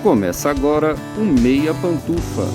Começa agora o Meia Pantufa.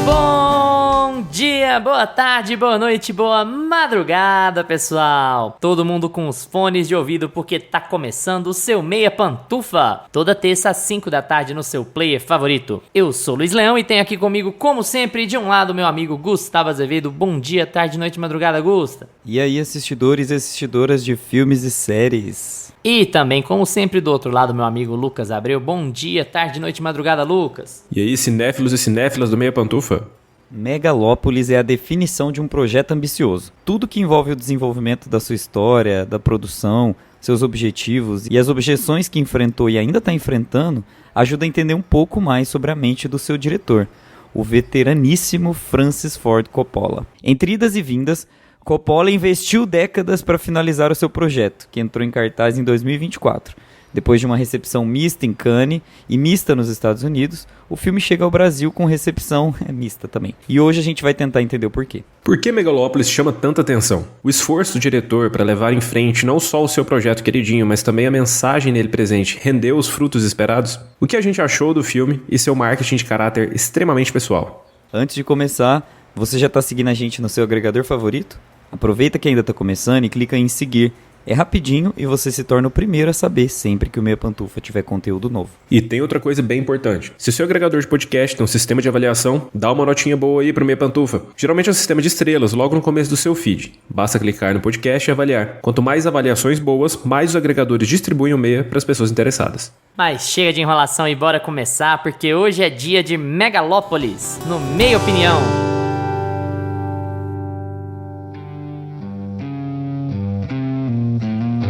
Bom dia, boa tarde, boa noite, boa madrugada, pessoal! Todo mundo com os fones de ouvido porque tá começando o seu Meia Pantufa. Toda terça às 5 da tarde no seu player favorito. Eu sou Luiz Leão e tenho aqui comigo, como sempre, de um lado, meu amigo Gustavo Azevedo. Bom dia, tarde, noite, madrugada, Gusta. E aí, assistidores e assistidoras de filmes e séries. E também, como sempre, do outro lado, meu amigo Lucas Abreu. Bom dia, tarde, noite, madrugada, Lucas. E aí, cinéfilos e cinéfilas do Meia Pantufa? Megalópolis é a definição de um projeto ambicioso. Tudo que envolve o desenvolvimento da sua história, da produção, seus objetivos e as objeções que enfrentou e ainda está enfrentando, ajuda a entender um pouco mais sobre a mente do seu diretor, o veteraníssimo Francis Ford Coppola. Entre idas e vindas, Coppola investiu décadas para finalizar o seu projeto, que entrou em cartaz em 2024. Depois de uma recepção mista em Cannes e mista nos Estados Unidos, o filme chega ao Brasil com recepção mista também. E hoje a gente vai tentar entender o porquê. Por que Megalópolis chama tanta atenção? O esforço do diretor para levar em frente não só o seu projeto queridinho, mas também a mensagem nele presente, rendeu os frutos esperados? O que a gente achou do filme e seu marketing de caráter extremamente pessoal? Antes de começar, você já está seguindo a gente no seu agregador favorito? Aproveita que ainda está começando e clica em seguir. É rapidinho e você se torna o primeiro a saber sempre que o Meia Pantufa tiver conteúdo novo. E tem outra coisa bem importante. Se o seu agregador de podcast tem um sistema de avaliação, dá uma notinha boa aí pro Meia Pantufa. Geralmente é um sistema de estrelas, logo no começo do seu feed. Basta clicar no podcast e avaliar. Quanto mais avaliações boas, mais os agregadores distribuem o Meia para as pessoas interessadas. Mas chega de enrolação e bora começar, porque hoje é dia de Megalópolis, no Meia Opinião.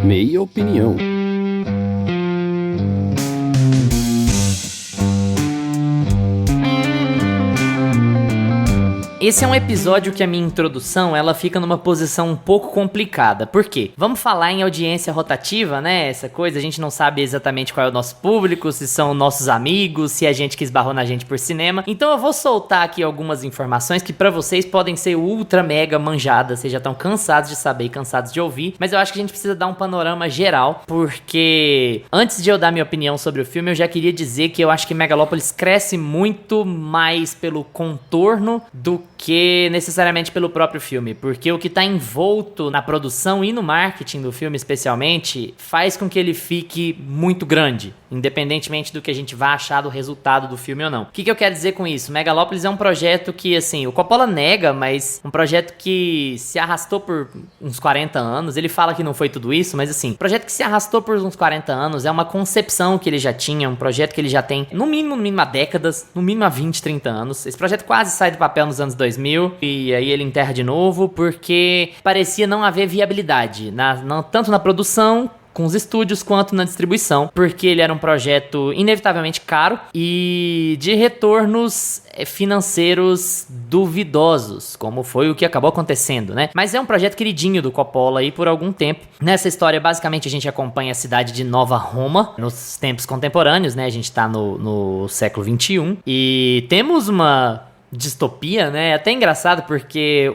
Meia Opinião. Esse é um episódio que a minha introdução, ela fica numa posição um pouco complicada. Por quê? Vamos falar em audiência rotativa, né? Essa coisa, a gente não sabe exatamente qual é o nosso público, se são nossos amigos, se é gente que esbarrou na gente por cinema. Então eu vou soltar aqui algumas informações que pra vocês podem ser ultra mega manjadas. Vocês já estão cansados de saber e cansados de ouvir. Mas eu acho que a gente precisa dar um panorama geral, porque antes de eu dar minha opinião sobre o filme, eu já queria dizer que eu acho que Megalópolis cresce muito mais pelo contorno do que necessariamente pelo próprio filme, porque o que está envolto na produção e no marketing do filme especialmente faz com que ele fique muito grande, independentemente do que a gente vá achar do resultado do filme ou não. O que eu quero dizer com isso? Megalópolis é um projeto que, assim, o Coppola nega, mas um projeto que se arrastou por uns 40 anos, ele fala que não foi tudo isso, mas assim, um projeto que se arrastou por uns 40 anos, é uma concepção que ele já tinha, um projeto que ele já tem no mínimo há décadas, no mínimo há 20, 30 anos. Esse projeto quase sai do papel nos anos 2000 e aí ele enterra de novo porque parecia não haver viabilidade, tanto na produção com os estúdios quanto na distribuição, porque ele era um projeto inevitavelmente caro e de retornos financeiros duvidosos, como foi o que acabou acontecendo, né? Mas é um projeto queridinho do Coppola aí por algum tempo. Nessa história, basicamente, a gente acompanha a cidade de Nova Roma nos tempos contemporâneos, né? A gente tá no século XXI e temos uma distopia, né? É até engraçado porque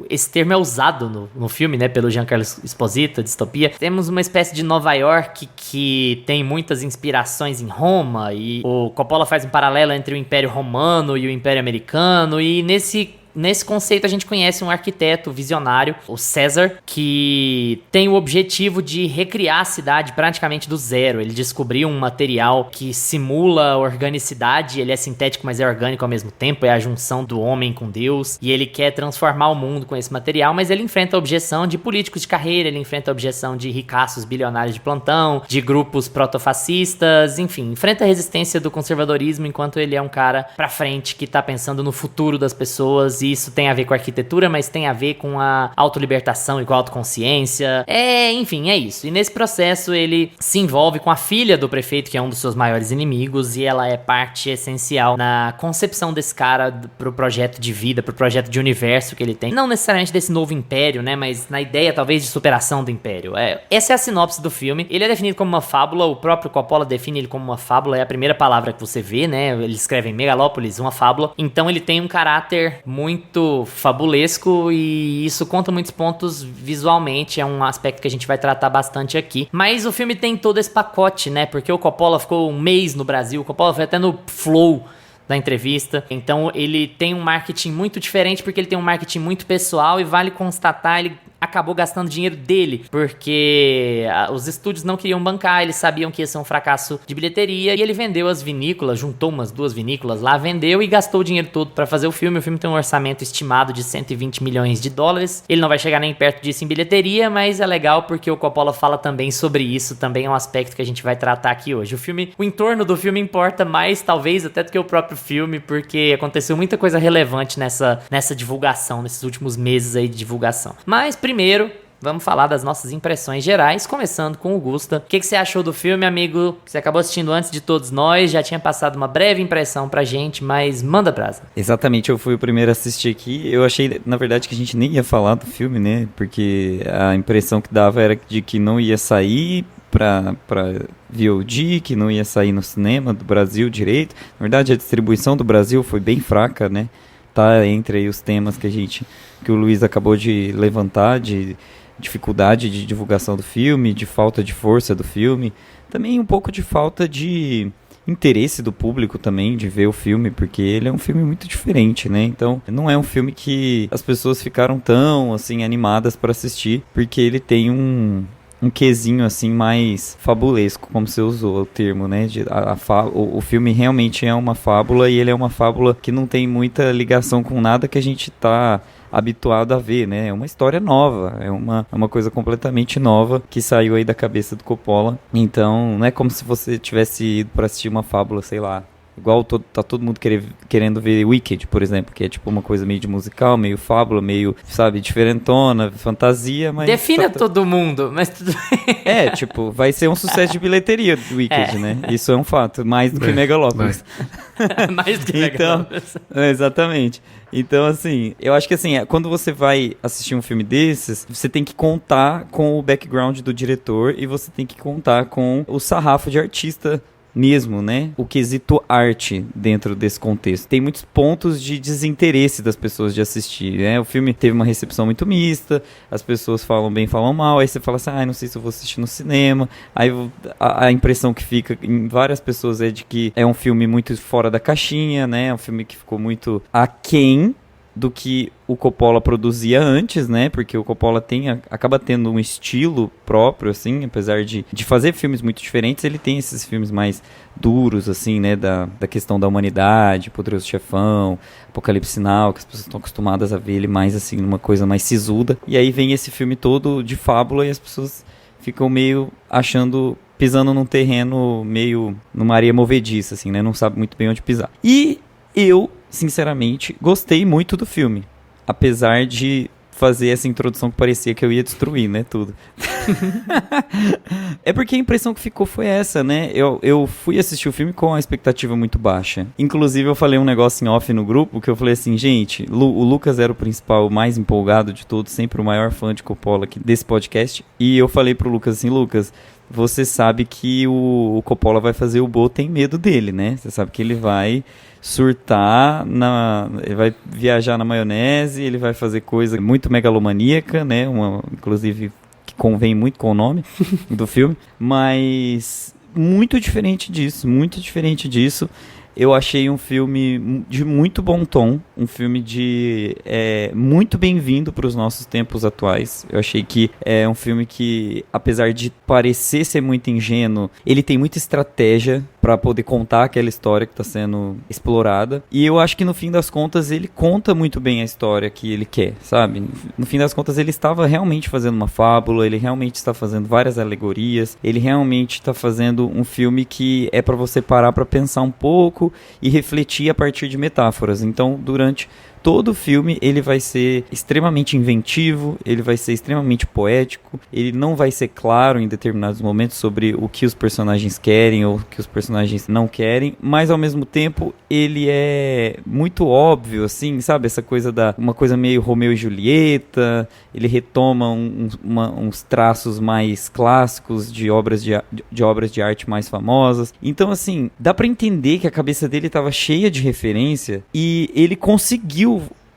esse termo é usado no filme, né? Pelo Giancarlo Esposito, distopia. Temos uma espécie de Nova York que tem muitas inspirações em Roma e o Coppola faz um paralelo entre o Império Romano e o Império Americano e nesse conceito a gente conhece um arquiteto visionário, o César, que tem o objetivo de recriar a cidade praticamente do zero. Ele descobriu um material que simula organicidade, ele é sintético, mas é orgânico ao mesmo tempo, é a junção do homem com Deus, e ele quer transformar o mundo com esse material, mas ele enfrenta a objeção de políticos de carreira, ele enfrenta a objeção de ricaços bilionários de plantão, de grupos protofascistas, enfim, enfrenta a resistência do conservadorismo enquanto ele é um cara pra frente que tá pensando no futuro das pessoas. Isso tem a ver com a arquitetura, mas tem a ver com a autolibertação e com a autoconsciência. Enfim, é isso. E nesse processo ele se envolve com a filha do prefeito, que é um dos seus maiores inimigos, e ela é parte essencial na concepção desse cara pro projeto de vida, pro projeto de universo que ele tem. Não necessariamente desse novo império, né, mas na ideia talvez de superação do império. Essa é a sinopse do filme. Ele é definido como uma fábula, o próprio Coppola define ele como uma fábula, é a primeira palavra que você vê, né, ele escreve em Megalópolis, uma fábula. Então ele tem um caráter muito muito fabulesco e isso conta muitos pontos visualmente, é um aspecto que a gente vai tratar bastante aqui. Mas o filme tem todo esse pacote, né? Porque o Coppola ficou um mês no Brasil, o Coppola foi até no Flow da entrevista, então ele tem um marketing muito diferente porque ele tem um marketing muito pessoal e vale constatar, ele acabou gastando dinheiro dele, porque os estúdios não queriam bancar, eles sabiam que ia ser um fracasso de bilheteria, e ele vendeu as vinícolas, juntou umas 2 vinícolas lá, vendeu e gastou o dinheiro todo pra fazer o filme. O filme tem um orçamento estimado de 120 milhões de dólares, ele não vai chegar nem perto disso em bilheteria, mas é legal porque o Coppola fala também sobre isso, também é um aspecto que a gente vai tratar aqui hoje. O entorno do filme importa mais, talvez, até do que o próprio filme, porque aconteceu muita coisa relevante nessa divulgação, nesses últimos meses aí de divulgação. Mas, primeiro, vamos falar das nossas impressões gerais, começando com o Gusta. O que você achou do filme, amigo? Você acabou assistindo antes de todos nós, já tinha passado uma breve impressão pra gente, mas manda brasa. Exatamente, eu fui o primeiro a assistir aqui. Eu achei, na verdade, que a gente nem ia falar do filme, né? Porque a impressão que dava era de que não ia sair pra VOD, que não ia sair no cinema do Brasil direito. Na verdade, a distribuição do Brasil foi bem fraca, né? Tá entre aí os temas que o Luiz acabou de levantar, de dificuldade de divulgação do filme, de falta de força do filme, também um pouco de falta de interesse do público também de ver o filme, porque ele é um filme muito diferente, né? Então, não é um filme que as pessoas ficaram tão, assim, animadas para assistir, porque ele tem um quesinho assim mais fabulesco, como você usou o termo, né? O filme realmente é uma fábula, e ele é uma fábula que não tem muita ligação com nada que a gente tá habituado a ver, né? É uma história nova, é uma coisa completamente nova que saiu aí da cabeça do Coppola. Então, não é como se você tivesse ido para assistir uma fábula, sei lá, igual tá todo mundo querendo ver Wicked, por exemplo, que é tipo uma coisa meio de musical, meio fábula, meio, sabe, diferentona, fantasia, mas... Defina todo mundo, mas tudo bem. É, tipo, vai ser um sucesso de bilheteria do Wicked, né? Isso é um fato, mais do que Megalópolis. Mais do que Megalópolis. Exatamente. Então, assim, eu acho que assim, quando você vai assistir um filme desses, você tem que contar com o background do diretor e você tem que contar com o sarrafo de artista mesmo, né? O quesito arte dentro desse contexto. Tem muitos pontos de desinteresse das pessoas de assistir, né? O filme teve uma recepção muito mista, as pessoas falam bem, falam mal, aí você fala assim, não sei se eu vou assistir no cinema. Aí a impressão que fica em várias pessoas é de que é um filme muito fora da caixinha, né? É um filme que ficou muito aquém do que o Coppola produzia antes, né? Porque o Coppola acaba tendo um estilo próprio, assim, apesar de fazer filmes muito diferentes, ele tem esses filmes mais duros, assim, né? Da questão da humanidade, Poderoso Chefão, Apocalipse Now, que as pessoas estão acostumadas a ver ele mais, assim, numa coisa mais sisuda. E aí vem esse filme todo de fábula e as pessoas ficam meio pisando num terreno meio numa areia movediça, assim, né? Não sabe muito bem onde pisar. E eu, sinceramente, gostei muito do filme, apesar de fazer essa introdução que parecia que eu ia destruir, né, tudo. É porque a impressão que ficou foi essa, né? Eu fui assistir o filme com a expectativa muito baixa. Inclusive, eu falei um negócio em off no grupo, que eu falei assim, gente, o Lucas era o principal, o mais empolgado de todos, sempre o maior fã de Coppola aqui desse podcast, e eu falei pro Lucas assim, Lucas, você sabe que o Coppola vai fazer o Bo tem medo dele, né? Você sabe que ele vai surtar, ele vai viajar na maionese, ele vai fazer coisa muito megalomaníaca, né? Inclusive que convém muito com o nome do filme, mas muito diferente disso. Eu achei um filme de muito bom tom, um filme muito bem-vindo para os nossos tempos atuais. Eu achei que é um filme que, apesar de parecer ser muito ingênuo, ele tem muita estratégia para poder contar aquela história que está sendo explorada. E eu acho que no fim das contas ele conta muito bem a história que ele quer, sabe? No fim das contas ele estava realmente fazendo uma fábula, ele realmente está fazendo várias alegorias, ele realmente está fazendo um filme que é para você parar para pensar um pouco e refletir a partir de metáforas. Então, durante todo o filme, ele vai ser extremamente inventivo, ele vai ser extremamente poético, ele não vai ser claro em determinados momentos sobre o que os personagens querem ou o que os personagens não querem, mas ao mesmo tempo ele é muito óbvio, assim, sabe? Essa coisa uma coisa meio Romeu e Julieta, ele retoma uns traços mais clássicos de obras de arte mais famosas. Então, assim, dá pra entender que a cabeça dele estava cheia de referência e ele conseguiu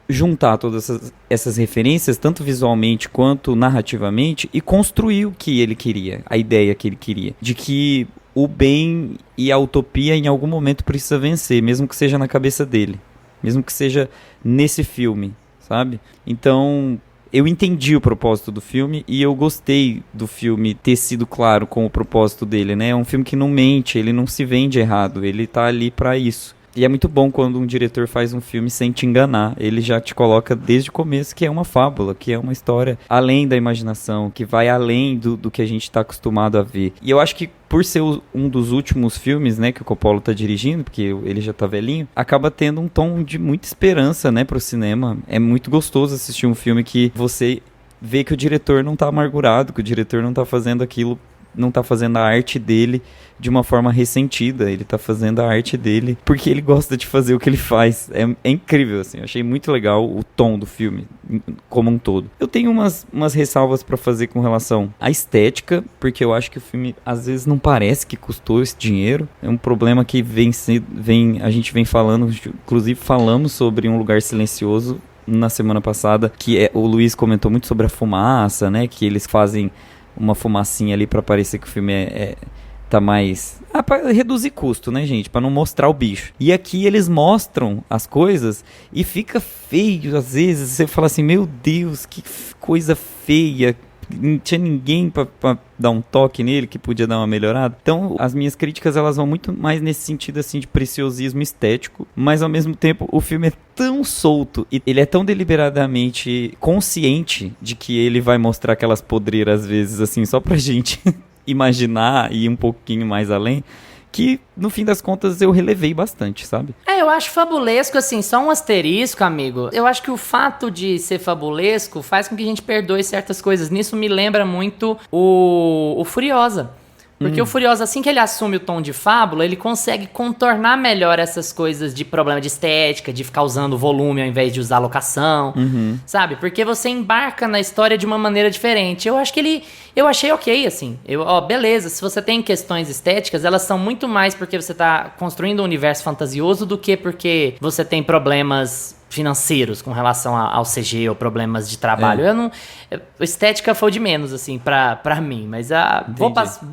juntar todas essas referências, tanto visualmente quanto narrativamente, e construir o que ele queria, a ideia que ele queria, de que o bem e a utopia em algum momento precisa vencer, mesmo que seja na cabeça dele, mesmo que seja nesse filme, sabe? Então, eu entendi o propósito do filme e eu gostei do filme ter sido claro com o propósito dele, né? É um filme que não mente, ele não se vende errado, ele tá ali pra isso. E é muito bom quando um diretor faz um filme sem te enganar. Ele já te coloca desde o começo que é uma fábula, que é uma história além da imaginação, que vai além do que a gente está acostumado a ver. E eu acho que por ser um dos últimos filmes, né, que o Coppola tá dirigindo, porque ele já tá velhinho, acaba tendo um tom de muita esperança, né, pro cinema. É muito gostoso assistir um filme que você vê que o diretor não tá amargurado, que o diretor não tá fazendo aquilo, não tá fazendo a arte dele de uma forma ressentida, ele tá fazendo a arte dele porque ele gosta de fazer o que ele faz. É incrível, assim, eu achei muito legal o tom do filme como um todo. Eu tenho umas ressalvas pra fazer com relação à estética, porque eu acho que o filme às vezes não parece que custou esse dinheiro. É um problema que a gente vem falando, inclusive falamos sobre Um Lugar Silencioso na semana passada, que o Luiz comentou muito sobre a fumaça, né, que eles fazem uma fumacinha ali pra parecer que o filme tá mais... pra reduzir custo, né, gente? Pra não mostrar o bicho. E aqui eles mostram as coisas e fica feio, às vezes. Você fala assim, meu Deus, que coisa feia. Não tinha ninguém pra dar um toque nele que podia dar uma melhorada. Então, as minhas críticas, elas vão muito mais nesse sentido, assim, de preciosismo estético. Mas, ao mesmo tempo, o filme é tão solto e ele é tão deliberadamente consciente de que ele vai mostrar aquelas podreiras, às vezes, assim, só pra gente imaginar e ir um pouquinho mais além, que no fim das contas eu relevei bastante, sabe? Eu acho fabulesco, assim, só um asterisco, amigo. Eu acho que o fato de ser fabulesco faz com que a gente perdoe certas coisas. Nisso me lembra muito o Furiosa. Porque o Furiosa, assim que ele assume o tom de fábula, ele consegue contornar melhor essas coisas de problema de estética, de ficar usando volume ao invés de usar locação, sabe? Porque você embarca na história de uma maneira diferente. Eu acho que eu achei ok, assim. Beleza, se você tem questões estéticas, elas são muito mais porque você tá construindo um universo fantasioso do que porque você tem problemas financeiros com relação ao CG ou problemas de trabalho. Estética foi o de menos, assim, pra mim. Mas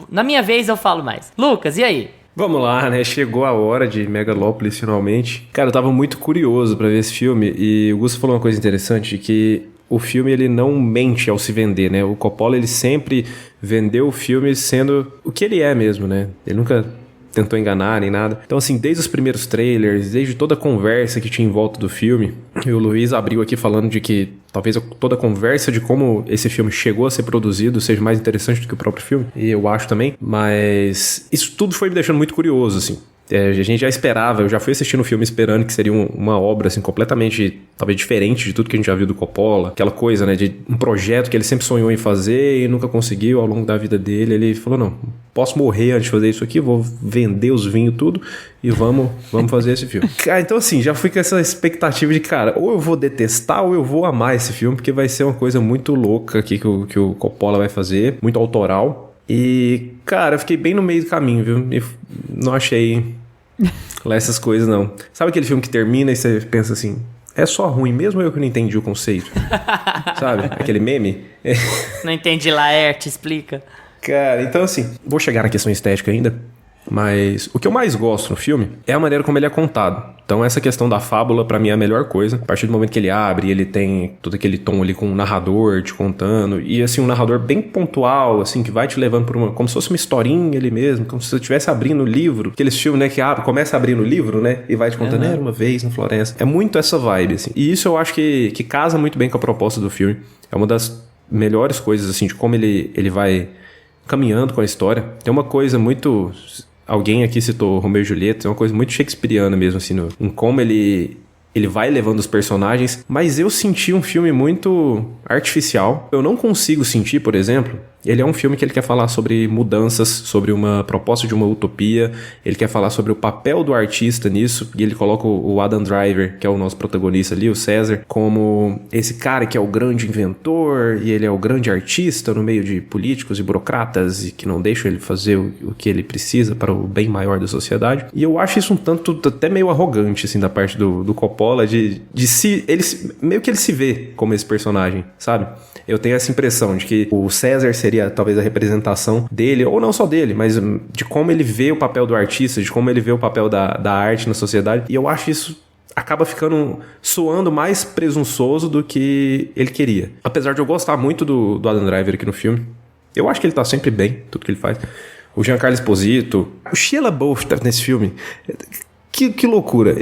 na minha vez eu falo mais. Lucas, e aí? Vamos lá, né? Chegou a hora de Megalópolis, finalmente. Cara, eu tava muito curioso pra ver esse filme e o Gusto falou uma coisa interessante, que o filme, ele não mente ao se vender, né? O Coppola, ele sempre vendeu o filme sendo o que ele é mesmo, né? Ele nunca tentou enganar nem nada. Então, assim, desde os primeiros trailers, desde toda a conversa que tinha em volta do filme, e o Luiz abriu aqui falando de que talvez toda a conversa de como esse filme chegou a ser produzido seja mais interessante do que o próprio filme, e eu acho também, mas isso tudo foi me deixando muito curioso, assim. A gente já esperava, eu já fui assistindo o filme esperando que seria uma obra, assim, completamente, talvez diferente de tudo que a gente já viu do Coppola. Aquela coisa, né, de um projeto que ele sempre sonhou em fazer e nunca conseguiu ao longo da vida dele. Ele falou, não, posso morrer antes de fazer isso aqui, vou vender os vinhos tudo e vamos fazer esse filme. Então, assim, já fui com essa expectativa de, cara, ou eu vou detestar ou eu vou amar esse filme, porque vai ser uma coisa muito louca aqui que o Coppola vai fazer, muito autoral. E, cara, eu fiquei bem no meio do caminho, viu? E não achei lá essas coisas, não. Sabe aquele filme que termina e você pensa assim, é só ruim mesmo ou eu que não entendi o conceito? Sabe? Aquele meme? Não entendi, Laerte, explica. Cara, então assim, vou chegar na questão estética ainda, mas o que eu mais gosto no filme é a maneira como ele é contado. Então essa questão da fábula pra mim é a melhor coisa. A partir do momento que ele abre, ele tem todo aquele tom ali com um narrador te contando. E assim, um narrador bem pontual, assim, que vai te levando por como se fosse uma historinha ali mesmo. Como se você estivesse abrindo o livro. Aqueles filmes, né, que começa abrindo o livro, né, e vai te contando, era uma vez na floresta. É muito essa vibe, assim. E isso eu acho que casa muito bem com a proposta do filme. É uma das melhores coisas, assim, de como ele vai caminhando com a história. Tem uma coisa muito... Alguém aqui citou Romeu e Julieta, é uma coisa muito shakespeariana mesmo, assim, em como ele vai levando os personagens, mas eu senti um filme muito artificial. Eu não consigo sentir, por exemplo, Ele é um filme que ele quer falar sobre mudanças, sobre uma proposta de uma utopia, ele quer falar sobre o papel do artista nisso, e ele coloca o Adam Driver, que é o nosso protagonista ali, o César, como esse cara que é o grande inventor, e ele é o grande artista no meio de políticos e burocratas, e que não deixam ele fazer o que ele precisa para o bem maior da sociedade. E eu acho isso um tanto até meio arrogante, assim, da parte do Coppola, meio que ele se vê como esse personagem, sabe? Eu tenho essa impressão de que o César seria talvez a representação dele, ou não só dele, mas de como ele vê o papel do artista, de como ele vê o papel da arte na sociedade. E eu acho isso acaba soando mais presunçoso do que ele queria. Apesar de eu gostar muito do Adam Driver aqui no filme, eu acho que ele tá sempre bem, tudo que ele faz. O Giancarlo Esposito, o Shia LaBeouf tá nesse filme. Que loucura.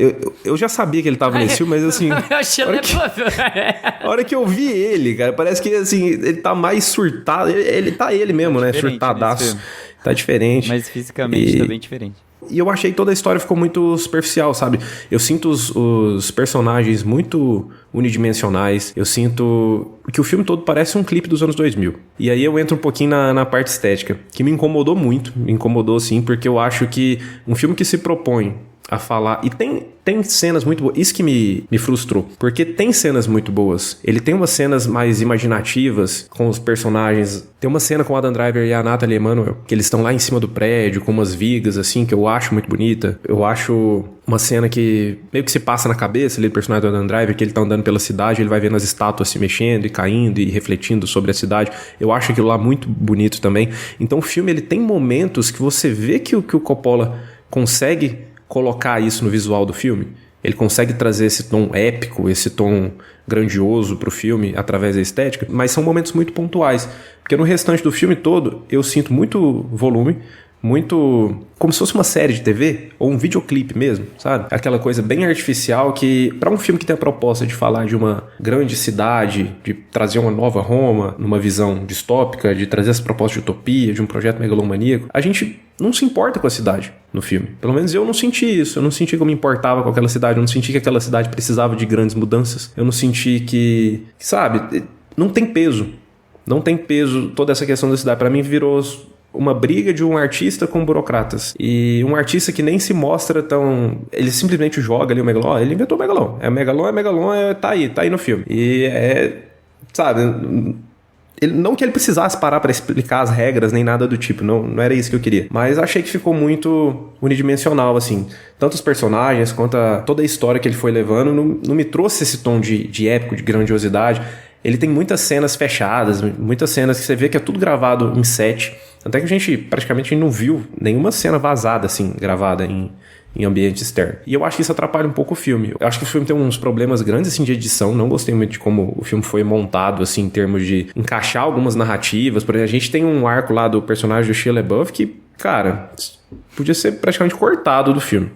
Eu já sabia que ele tava nesse filme, mas assim... A hora que eu vi ele, cara, parece que assim, ele tá mais surtado. Ele tá ele mesmo, né? Surtadaço. Tá diferente. Mas fisicamente tá bem diferente. E eu achei que toda a história ficou muito superficial, sabe? Eu sinto os personagens muito unidimensionais. Eu sinto que o filme todo parece um clipe dos anos 2000. E aí eu entro um pouquinho na parte estética, que me incomodou muito. Me incomodou, sim, porque eu acho que um filme que se propõe a falar... E tem cenas muito boas. Isso que me frustrou. Porque tem cenas muito boas. Ele tem umas cenas mais imaginativas com os personagens. Tem uma cena com o Adam Driver e a Nathalie Emmanuel, que eles estão lá em cima do prédio, com umas vigas, assim, que eu acho muito bonita. Eu acho uma cena que meio que se passa na cabeça ali do personagem do Adam Driver, que ele tá andando pela cidade, ele vai vendo as estátuas se mexendo e caindo e refletindo sobre a cidade. Eu acho aquilo lá muito bonito também. Então o filme, ele tem momentos que você vê que o Coppola consegue colocar isso no visual do filme. Ele consegue trazer esse tom épico, esse tom grandioso pro filme através da estética, mas são momentos muito pontuais, porque no restante do filme todo eu sinto muito volume, muito como se fosse uma série de TV ou um videoclipe mesmo, sabe? Aquela coisa bem artificial que, para um filme que tem a proposta de falar de uma grande cidade, de trazer uma nova Roma numa visão distópica, de trazer essa proposta de utopia, de um projeto megalomaníaco, a gente não se importa com a cidade no filme. Pelo menos eu não senti isso. Eu não senti que eu me importava com aquela cidade. Eu não senti que aquela cidade precisava de grandes mudanças. Eu não senti que sabe, não tem peso. Não tem peso toda essa questão da cidade. Para mim virou uma briga de um artista com burocratas. E um artista que nem se mostra tão... Ele simplesmente joga ali o Megalon. Ele inventou o Megalon. Megalon, tá aí no filme. E sabe... Não que ele precisasse parar para explicar as regras nem nada do tipo, não era isso que eu queria. Mas achei que ficou muito unidimensional, assim. Tanto os personagens quanto toda a história que ele foi levando não me trouxe esse tom de épico, de grandiosidade. Ele tem muitas cenas fechadas, muitas cenas que você vê que é tudo gravado em set. Até que a gente praticamente não viu nenhuma cena vazada, assim, gravada em ambiente externo. E eu acho que isso atrapalha um pouco o filme. Eu acho que o filme tem uns problemas grandes, assim, de edição. Não gostei muito de como o filme foi montado, assim, em termos de encaixar algumas narrativas. Por exemplo, a gente tem um arco lá do personagem do Shia LaBeouf que, cara, podia ser praticamente cortado do filme.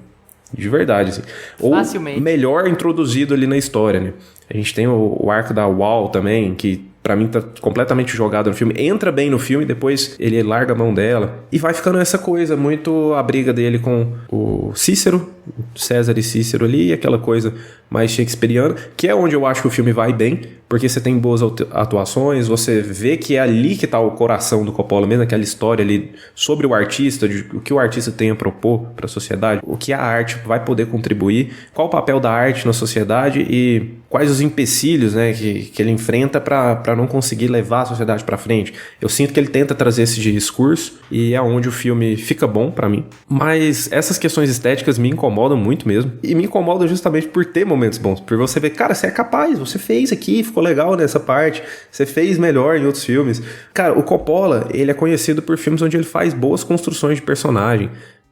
De verdade, assim. Facilmente. Ou melhor introduzido ali na história, né? A gente tem o arco da Wall também, que pra mim tá completamente jogado no filme. Entra bem no filme, depois ele larga a mão dela. E vai ficando essa coisa, muito a briga dele com o Cícero, César e Cícero ali, aquela coisa mais shakespeariana, que é onde eu acho que o filme vai bem, porque você tem boas atuações, você vê que é ali que tá o coração do Coppola mesmo, aquela história ali sobre o artista, de o que o artista tem a propor para a sociedade, o que a arte vai poder contribuir, qual o papel da arte na sociedade e quais os empecilhos, né, que ele enfrenta para não conseguir levar a sociedade para frente. Eu sinto que ele tenta trazer esse discurso e é onde o filme fica bom para mim. Mas essas questões estéticas me incomodam muito mesmo, e me incomodam justamente por ter momentos bons, por você ver, cara, você é capaz, você fez aqui, ficou legal nessa parte, você fez melhor em outros filmes. Cara, o Coppola, ele é conhecido por filmes onde ele faz boas construções de personagem,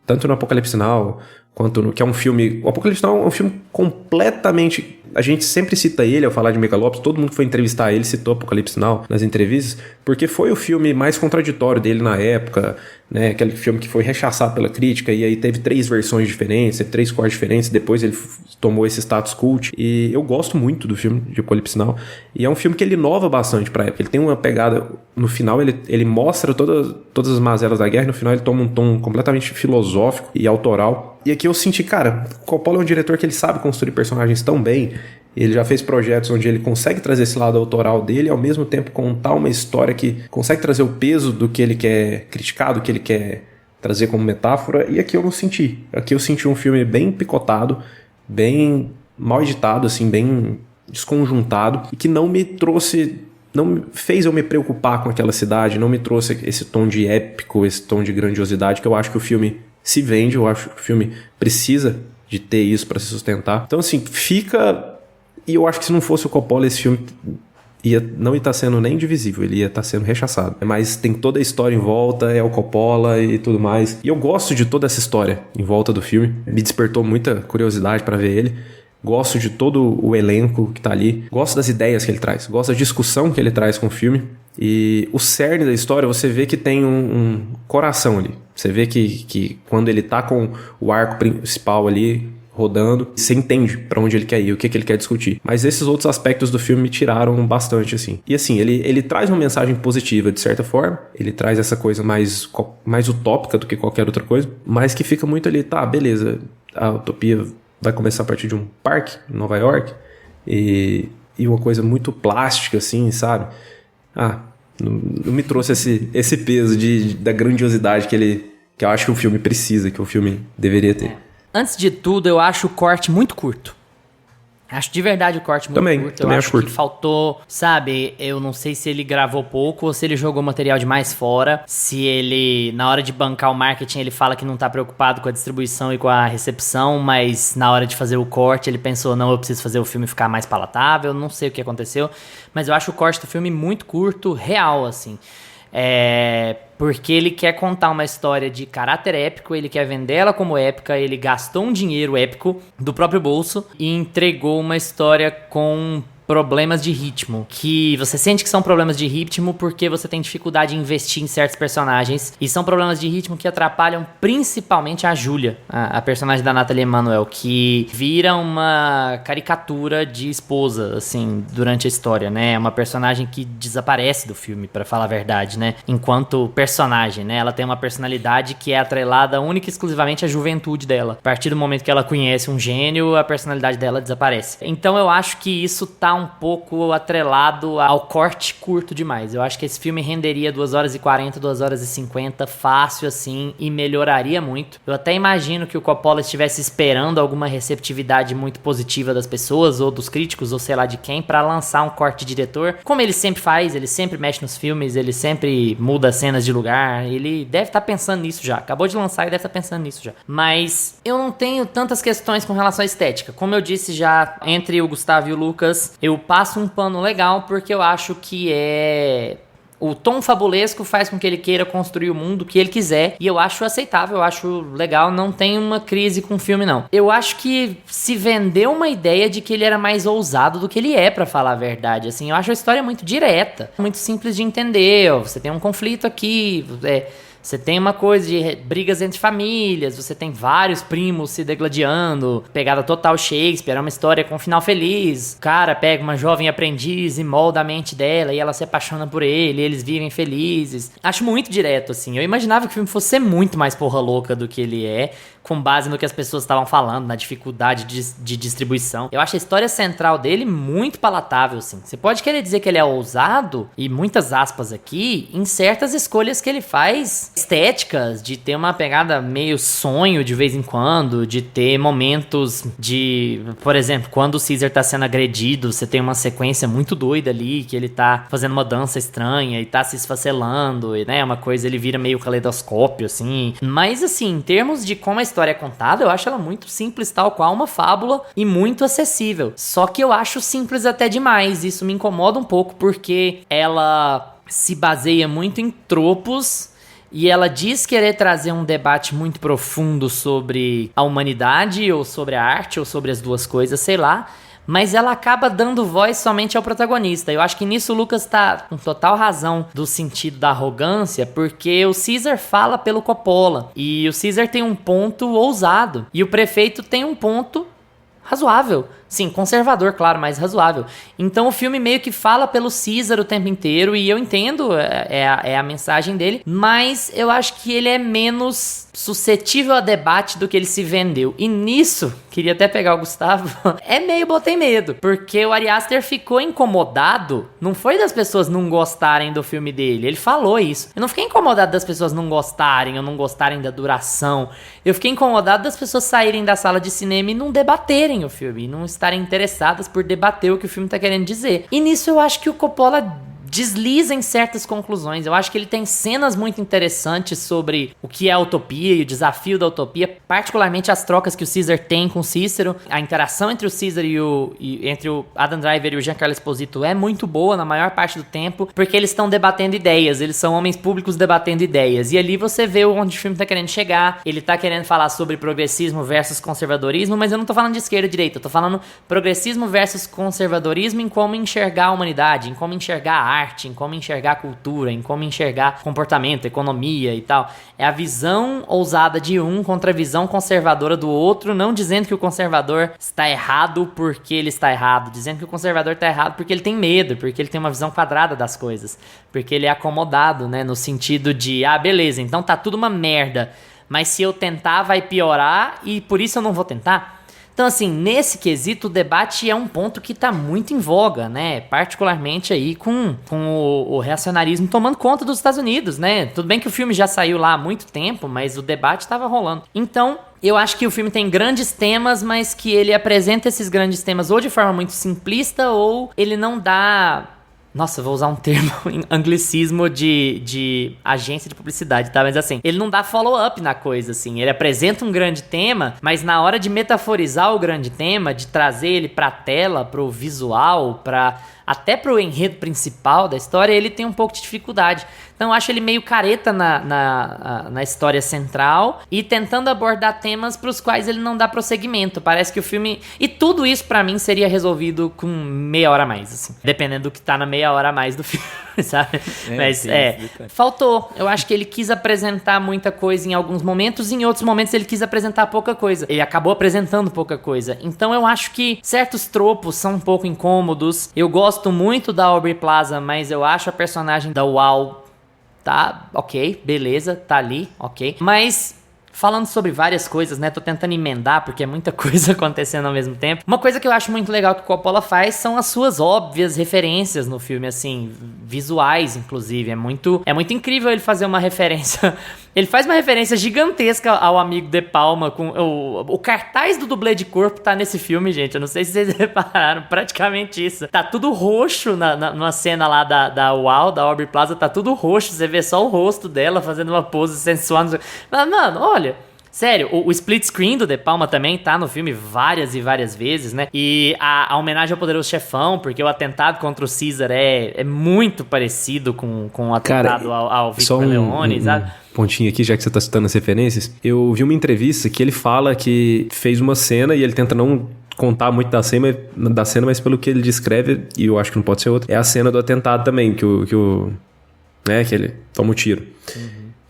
tanto no Apocalipse Now, quanto no... que é um filme... O Apocalipse Now é um filme completamente... A gente sempre cita ele ao falar de Megalopolis, todo mundo que foi entrevistar ele citou Apocalipse Now nas entrevistas, porque foi o filme mais contraditório dele na época, né? Aquele filme que foi rechaçado pela crítica, e aí teve 3 versões diferentes, teve 3 cores diferentes, depois ele tomou esse status cult, e eu gosto muito do filme de Apocalipse Now, e é um filme que ele inova bastante pra época, ele tem uma pegada, no final ele mostra todas as mazelas da guerra, e no final ele toma um tom completamente filosófico e autoral. E aqui eu senti, cara, Coppola é um diretor que ele sabe construir personagens tão bem, Ele já fez projetos onde ele consegue trazer esse lado autoral dele e ao mesmo tempo contar uma história que consegue trazer o peso do que ele quer criticar, do que ele quer trazer como metáfora, e aqui eu não senti. Aqui eu senti um filme bem picotado, bem mal editado, assim, bem desconjuntado, e que não me trouxe, não me fez eu me preocupar com aquela cidade, não me trouxe esse tom de épico, esse tom de grandiosidade que eu acho que o filme se vende, eu acho que o filme precisa de ter isso para se sustentar. Então, assim, fica... E eu acho que se não fosse o Coppola, esse filme não ia estar sendo nem divisível, ele ia estar sendo rechaçado. Mas tem toda a história em volta, é o Coppola e tudo mais. E eu gosto de toda essa história em volta do filme. Me despertou muita curiosidade para ver ele. Gosto de todo o elenco que tá ali. Gosto das ideias que ele traz. Gosto da discussão que ele traz com o filme. E o cerne da história, você vê que tem um coração ali. Você vê que quando ele tá com o arco principal ali rodando, você entende pra onde ele quer ir, o que ele quer discutir. Mas esses outros aspectos do filme me tiraram bastante, assim. E assim, ele traz uma mensagem positiva, de certa forma. Ele traz essa coisa mais utópica do que qualquer outra coisa. Mas que fica muito ali, tá, beleza. A utopia vai começar a partir de um parque em Nova York. E uma coisa muito plástica, assim, sabe? Não me trouxe esse peso da grandiosidade que eu acho que o filme precisa, que o filme deveria ter. Antes de tudo, eu acho o corte muito curto. Acho de verdade o corte muito curto. Também acho curto. Que faltou, sabe, eu não sei se ele gravou pouco ou se ele jogou material demais fora. Se ele, na hora de bancar o marketing, ele fala que não tá preocupado com a distribuição e com a recepção, mas na hora de fazer o corte, ele pensou, não, eu preciso fazer o filme ficar mais palatável. Não sei o que aconteceu, mas eu acho o corte do filme muito curto, real, assim. Porque ele quer contar uma história de caráter épico, ele quer vender ela como épica, ele gastou um dinheiro épico do próprio bolso e entregou uma história com problemas de ritmo, que você sente que são problemas de ritmo porque você tem dificuldade em investir em certos personagens, e são problemas de ritmo que atrapalham principalmente a Julia, a personagem da Nathalie Emmanuel, que vira uma caricatura de esposa, assim, durante a história, né? É uma personagem que desaparece do filme, pra falar a verdade, né? Enquanto personagem, né? Ela tem uma personalidade que é atrelada única e exclusivamente à juventude dela. A partir do momento que ela conhece um gênio, a personalidade dela desaparece. Então eu acho que isso tá um pouco atrelado ao corte curto demais. Eu acho que esse filme renderia 2 horas e 40, 2 horas e 50, fácil assim, e melhoraria muito. Eu até imagino que o Coppola estivesse esperando alguma receptividade muito positiva das pessoas, ou dos críticos, ou sei lá de quem, pra lançar um corte de diretor. Como ele sempre faz, ele sempre mexe nos filmes, ele sempre muda cenas de lugar, ele deve estar pensando nisso já. Acabou de lançar e deve estar pensando nisso já. Mas eu não tenho tantas questões com relação à estética. Como eu disse já, entre o Gustavo e o Lucas, eu passo um pano legal porque eu acho que o tom fabulesco faz com que ele queira construir o mundo que ele quiser, e eu acho aceitável, eu acho legal, não tem uma crise com o filme não. Eu acho que se vendeu uma ideia de que ele era mais ousado do que ele é, pra falar a verdade, assim. Eu acho a história muito direta, muito simples de entender. Você tem um conflito aqui, você tem uma coisa de brigas entre famílias, você tem vários primos se degladiando, pegada total Shakespeare, é uma história com um final feliz. O cara pega uma jovem aprendiz e molda a mente dela e ela se apaixona por ele, e eles vivem felizes. Acho muito direto, assim. Eu imaginava que o filme fosse ser muito mais porra louca do que ele é, com base no que as pessoas estavam falando, na dificuldade de distribuição. Eu acho a história central dele muito palatável, assim. Você pode querer dizer que ele é ousado, e muitas aspas aqui, em certas escolhas que ele faz estéticas, de ter uma pegada meio sonho de vez em quando, de ter momentos de... Por exemplo, quando o Caesar tá sendo agredido, você tem uma sequência muito doida ali, que ele tá fazendo uma dança estranha e tá se esfacelando, e, né, uma coisa, ele vira meio caleidoscópio, assim. Mas, assim, em termos de como a história é contada, eu acho ela muito simples, tal qual uma fábula, e muito acessível. Só que eu acho simples até demais. Isso me incomoda um pouco, porque ela se baseia muito em tropos, e ela diz querer trazer um debate muito profundo sobre a humanidade, ou sobre a arte, ou sobre as duas coisas, sei lá. Mas ela acaba dando voz somente ao protagonista. Eu acho que nisso o Lucas tá com total razão do sentido da arrogância, porque o Caesar fala pelo Coppola, e o Caesar tem um ponto ousado, e o prefeito tem um ponto razoável, Sim, conservador, claro, mas razoável. Então o filme meio que fala pelo Caesar o tempo inteiro, e eu entendo, é a mensagem dele, mas eu acho que ele é menos suscetível a debate do que ele se vendeu. E nisso, queria até pegar o Gustavo, é meio botei medo, porque o Ari Aster ficou incomodado, não foi das pessoas não gostarem do filme dele, ele falou isso. Eu não fiquei incomodado das pessoas não gostarem, ou não gostarem da duração, eu fiquei incomodado das pessoas saírem da sala de cinema e não debaterem o filme, e não estarem interessadas por debater o que o filme tá querendo dizer. E nisso eu acho que o Coppola desliza em certas conclusões. Eu acho que ele tem cenas muito interessantes sobre o que é a utopia e o desafio da utopia, particularmente as trocas que o Caesar tem com o Cícero. A interação entre o Caesar entre o Adam Driver e o Giancarlo Esposito é muito boa na maior parte do tempo, porque eles estão debatendo ideias, eles são homens públicos debatendo ideias, e ali você vê onde o filme tá querendo chegar. Ele tá querendo falar sobre progressismo versus conservadorismo, mas eu não tô falando de esquerda e direita, eu tô falando progressismo versus conservadorismo em como enxergar a humanidade, em como enxergar a arte, em como enxergar a cultura, em como enxergar comportamento, economia e tal. É a visão ousada de um contra a visão conservadora do outro, não dizendo que o conservador está errado porque ele está errado, dizendo que o conservador está errado porque ele tem medo, porque ele tem uma visão quadrada das coisas, porque ele é acomodado, né, no sentido de, beleza, então tá tudo uma merda, mas se eu tentar vai piorar e por isso eu não vou tentar. Então, assim, nesse quesito, o debate é um ponto que tá muito em voga, né? Particularmente aí com o reacionarismo tomando conta dos Estados Unidos, né? Tudo bem que o filme já saiu lá há muito tempo, mas o debate tava rolando. Então, eu acho que o filme tem grandes temas, mas que ele apresenta esses grandes temas ou de forma muito simplista, ou ele não dá... Nossa, eu vou usar um termo em anglicismo de agência de publicidade, tá? Mas assim, ele não dá follow-up na coisa, assim. Ele apresenta um grande tema, mas na hora de metaforizar o grande tema, de trazer ele pra tela, pro visual, até pro enredo principal da história, ele tem um pouco de dificuldade. Então eu acho ele meio careta na história central e tentando abordar temas pros quais ele não dá prosseguimento. Parece que o filme... E tudo isso pra mim seria resolvido com meia hora a mais, assim. Dependendo do que tá na meia hora a mais do filme, sabe? Mas faltou. Eu acho que ele quis apresentar muita coisa em alguns momentos e em outros momentos ele quis apresentar pouca coisa. Ele acabou apresentando pouca coisa. Então eu acho que certos tropos são um pouco incômodos. Eu gosto muito da Aubrey Plaza, mas eu acho a personagem da Wow... Tá, ok, beleza, tá ali, ok. Mas, falando sobre várias coisas, né? Tô tentando emendar, porque é muita coisa acontecendo ao mesmo tempo. Uma coisa que eu acho muito legal que o Coppola faz são as suas óbvias referências no filme, assim, visuais, inclusive. É muito incrível ele fazer uma referência... Ele faz uma referência gigantesca ao Amigo de Palma. Com o cartaz do dublê de corpo tá nesse filme, gente. Eu não sei se vocês repararam, praticamente isso. Tá tudo roxo numa cena lá da UAU, da Aubrey Plaza. Tá tudo roxo, você vê só o rosto dela fazendo uma pose sensual. Mas, mano, olha... Sério, o split screen do De Palma também tá no filme várias e várias vezes, né? E a homenagem ao Poderoso Chefão, porque o atentado contra o Caesar é muito parecido com o atentado ao Vito Corleone, sabe? Pontinho aqui, já que você tá citando as referências. Eu vi uma entrevista que ele fala que fez uma cena e ele tenta não contar muito da cena, mas pelo que ele descreve, e eu acho que não pode ser outra, é a cena do atentado também, que ele toma um tiro.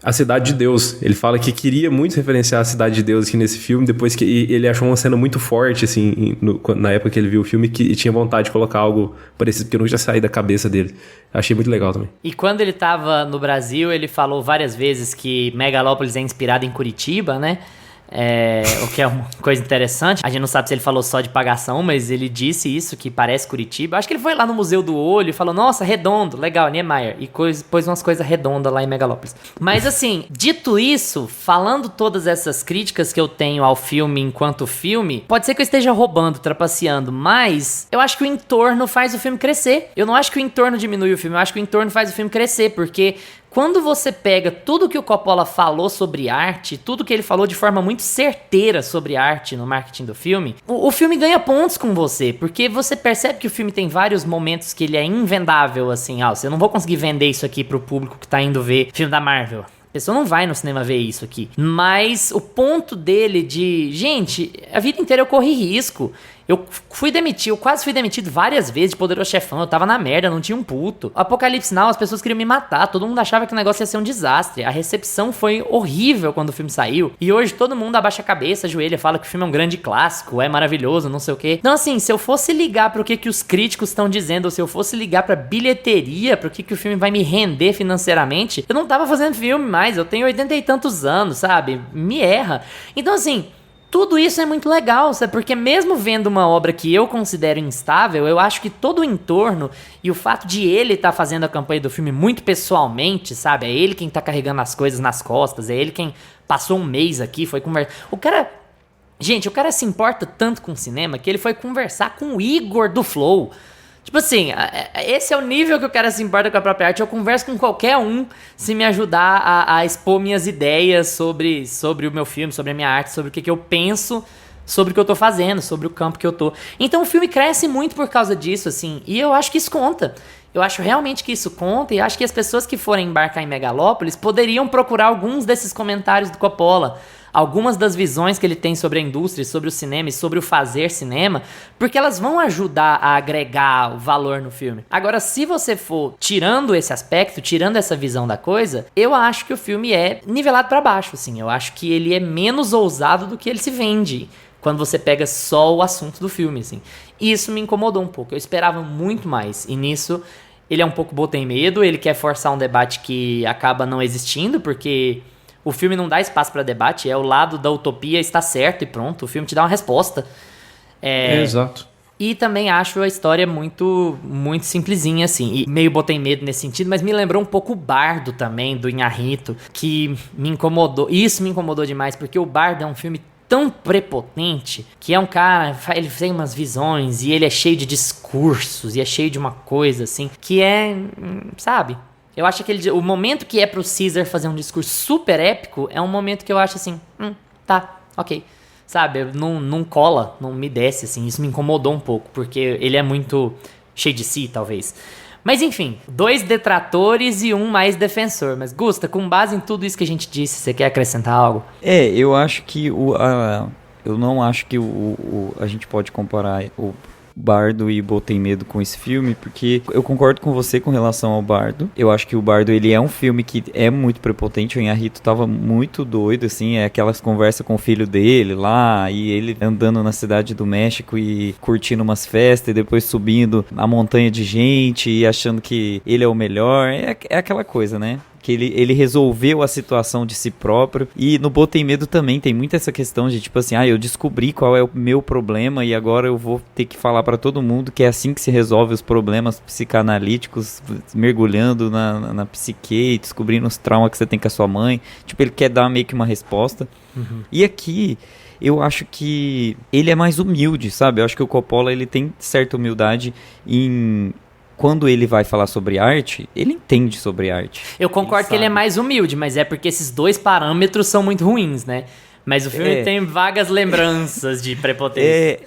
A Cidade de Deus. Ele fala que queria muito referenciar a Cidade de Deus aqui nesse filme, depois que ele achou uma cena muito forte, assim, na época que ele viu o filme, que tinha vontade de colocar algo parecido, porque não já saía da cabeça dele. Achei muito legal também. E quando ele tava no Brasil, ele falou várias vezes que Megalópolis é inspirado em Curitiba, né? O que é uma coisa interessante. A gente não sabe se ele falou só de pagação, mas ele disse isso, que parece Curitiba. Acho que ele foi lá no Museu do Olho e falou, nossa, redondo, legal, Niemeyer. E pôs umas coisas redondas lá em Megalópolis. Mas assim, dito isso, falando todas essas críticas que eu tenho ao filme enquanto filme, pode ser que eu esteja roubando, trapaceando, mas eu acho que o entorno faz o filme crescer. Eu não acho que o entorno diminui o filme, eu acho que o entorno faz o filme crescer, porque... Quando você pega tudo que o Coppola falou sobre arte, tudo que ele falou de forma muito certeira sobre arte no marketing do filme, o filme ganha pontos com você, porque você percebe que o filme tem vários momentos que ele é invendável, assim, você não vou conseguir vender isso aqui pro público que tá indo ver filme da Marvel. A pessoa não vai no cinema ver isso aqui. Mas o ponto dele de... Gente, a vida inteira eu corri risco. Eu quase fui demitido várias vezes de Poderoso Chefão. Eu tava na merda, não tinha um puto. Apocalipse Now, as pessoas queriam me matar. Todo mundo achava que o negócio ia ser um desastre. A recepção foi horrível quando o filme saiu. E hoje todo mundo abaixa a cabeça, ajoelha, fala que o filme é um grande clássico, é maravilhoso, não sei o quê. Então assim, se eu fosse ligar pro que os críticos estão dizendo, ou se eu fosse ligar pra bilheteria, pro que o filme vai me render financeiramente, eu não tava fazendo filme mais. Eu tenho 80 e tantos anos, sabe? Me erra. Então assim... Tudo isso é muito legal, sabe? Porque mesmo vendo uma obra que eu considero instável, eu acho que todo o entorno e o fato de ele estar fazendo a campanha do filme muito pessoalmente, sabe? É ele quem tá carregando as coisas nas costas, é ele quem passou um mês aqui, foi conversar... Gente, o cara se importa tanto com o cinema que ele foi conversar com o Igor do Flow. Tipo assim, esse é o nível que o cara se importa com a própria arte. Eu converso com qualquer um se me ajudar a expor minhas ideias sobre o meu filme, sobre a minha arte, sobre o que eu penso, sobre o que eu tô fazendo, sobre o campo que eu tô. Então o filme cresce muito por causa disso, assim, e eu acho que isso conta. Eu acho realmente que isso conta, e acho que as pessoas que forem embarcar em Megalópolis poderiam procurar alguns desses comentários do Coppola, algumas das visões que ele tem sobre a indústria, sobre o cinema e sobre o fazer cinema, porque elas vão ajudar a agregar o valor no filme. Agora, se você for tirando esse aspecto, tirando essa visão da coisa, eu acho que o filme é nivelado pra baixo, assim. Eu acho que ele é menos ousado do que ele se vende quando você pega só o assunto do filme, assim. E isso me incomodou um pouco. Eu esperava muito mais. E nisso, ele é um pouco botem medo, ele quer forçar um debate que acaba não existindo, porque... O filme não dá espaço pra debate, é o lado da utopia está certo e pronto. O filme te dá uma resposta. Exato. E também acho a história muito, muito simplesinha, assim. E meio botei medo nesse sentido, mas me lembrou um pouco o Bardo também, do Inharrito, que me incomodou. Isso me incomodou demais, porque o Bardo é um filme tão prepotente, que é um cara, ele tem umas visões, e ele é cheio de discursos, e é cheio de uma coisa, assim, que é, sabe... Eu acho que o momento que é pro Caesar fazer um discurso super épico é um momento que eu acho assim, tá, ok. Sabe, não cola, não me desce, assim, isso me incomodou um pouco, porque ele é muito cheio de si, talvez. Mas enfim, 2 detratores e 1 mais defensor. Mas Gusta, com base em tudo isso que a gente disse, você quer acrescentar algo? Eu acho que eu não acho que a gente pode comparar o Bardo e Botem Medo com esse filme, porque eu concordo com você com relação ao Bardo. Eu acho que o Bardo, ele é um filme que é muito prepotente. O Inharrito tava muito doido, assim, aquelas conversas com o filho dele lá, e ele andando na cidade do México e curtindo umas festas, e depois subindo a montanha de gente e achando que ele é o melhor. É aquela coisa, né? Que ele resolveu a situação de si próprio. E no Botem Medo também tem muito essa questão de tipo assim, eu descobri qual é o meu problema e agora eu vou ter que falar pra todo mundo que é assim que se resolve os problemas psicanalíticos, mergulhando na psique e descobrindo os traumas que você tem com a sua mãe. Tipo, ele quer dar meio que uma resposta. Uhum. E aqui... eu acho que ele é mais humilde, sabe? Eu acho que o Coppola, ele tem certa humildade em... quando ele vai falar sobre arte, ele entende sobre arte. Eu concordo que ele é mais humilde, mas é porque esses 2 parâmetros são muito ruins, né? Mas o filme tem vagas lembranças de prepotência.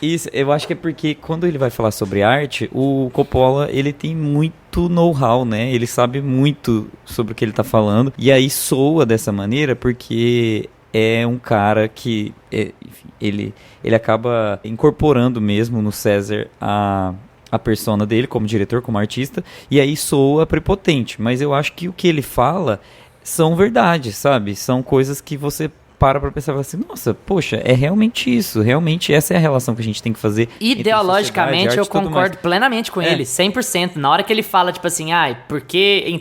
Isso, eu acho que é porque quando ele vai falar sobre arte, o Coppola, ele tem muito know-how, né? Ele sabe muito sobre o que ele tá falando. E aí soa dessa maneira porque... é um cara que enfim, ele acaba incorporando mesmo no César a persona dele como diretor, como artista, e aí soa prepotente, mas eu acho que o que ele fala são verdades, sabe? São coisas que você para pra pensar assim, nossa, poxa, é realmente isso, realmente essa é a relação que a gente tem que fazer. Ideologicamente eu concordo plenamente com ele, 100%. Na hora que ele fala, tipo assim, porque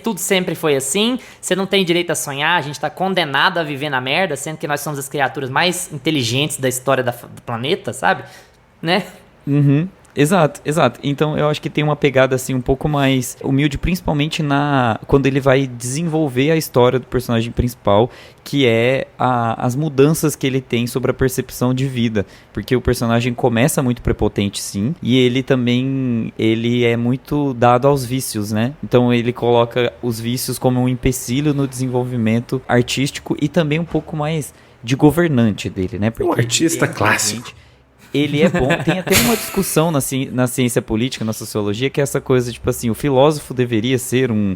tudo sempre foi assim, você não tem direito a sonhar, a gente tá condenado a viver na merda, sendo que nós somos as criaturas mais inteligentes da história do planeta, sabe? Né? Uhum. Exato. Então eu acho que tem uma pegada assim um pouco mais humilde, principalmente quando ele vai desenvolver a história do personagem principal, que é as mudanças que ele tem sobre a percepção de vida, porque o personagem começa muito prepotente, sim, e ele é muito dado aos vícios, né? Então ele coloca os vícios como um empecilho no desenvolvimento artístico e também um pouco mais de governante dele, né? Porque um artista clássico. ele é bom. Tem até uma discussão na ciência política, na sociologia, que é essa coisa, tipo assim, o filósofo deveria ser um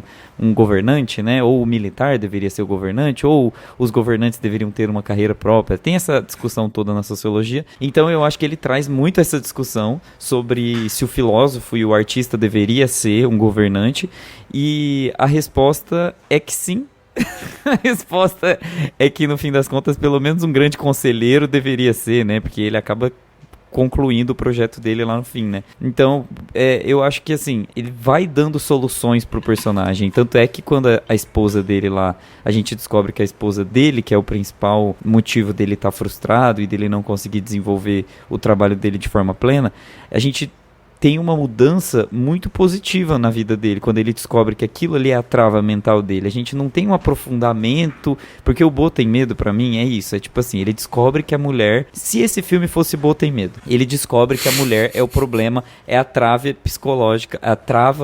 governante, né? Ou o militar deveria ser o governante, ou os governantes deveriam ter uma carreira própria. Tem essa discussão toda na sociologia. Então eu acho que ele traz muito essa discussão sobre se o filósofo e o artista deveria ser um governante. E a resposta é que sim. A resposta é que, no fim das contas, pelo menos um grande conselheiro deveria ser, né? Porque ele acaba concluindo o projeto dele lá no fim, né? Então, eu acho que, assim, ele vai dando soluções pro personagem. Tanto é que quando a esposa dele lá, a gente descobre que a esposa dele, que é o principal motivo dele estar frustrado e dele não conseguir desenvolver o trabalho dele de forma plena, a gente tem uma mudança muito positiva na vida dele, quando ele descobre que aquilo ali é a trava mental dele. A gente não tem um aprofundamento, porque o Bo Tem Medo, pra mim, é isso. É tipo assim, ele descobre que a mulher, se esse filme fosse Bo Tem Medo, ele descobre que a mulher é o problema, é a trava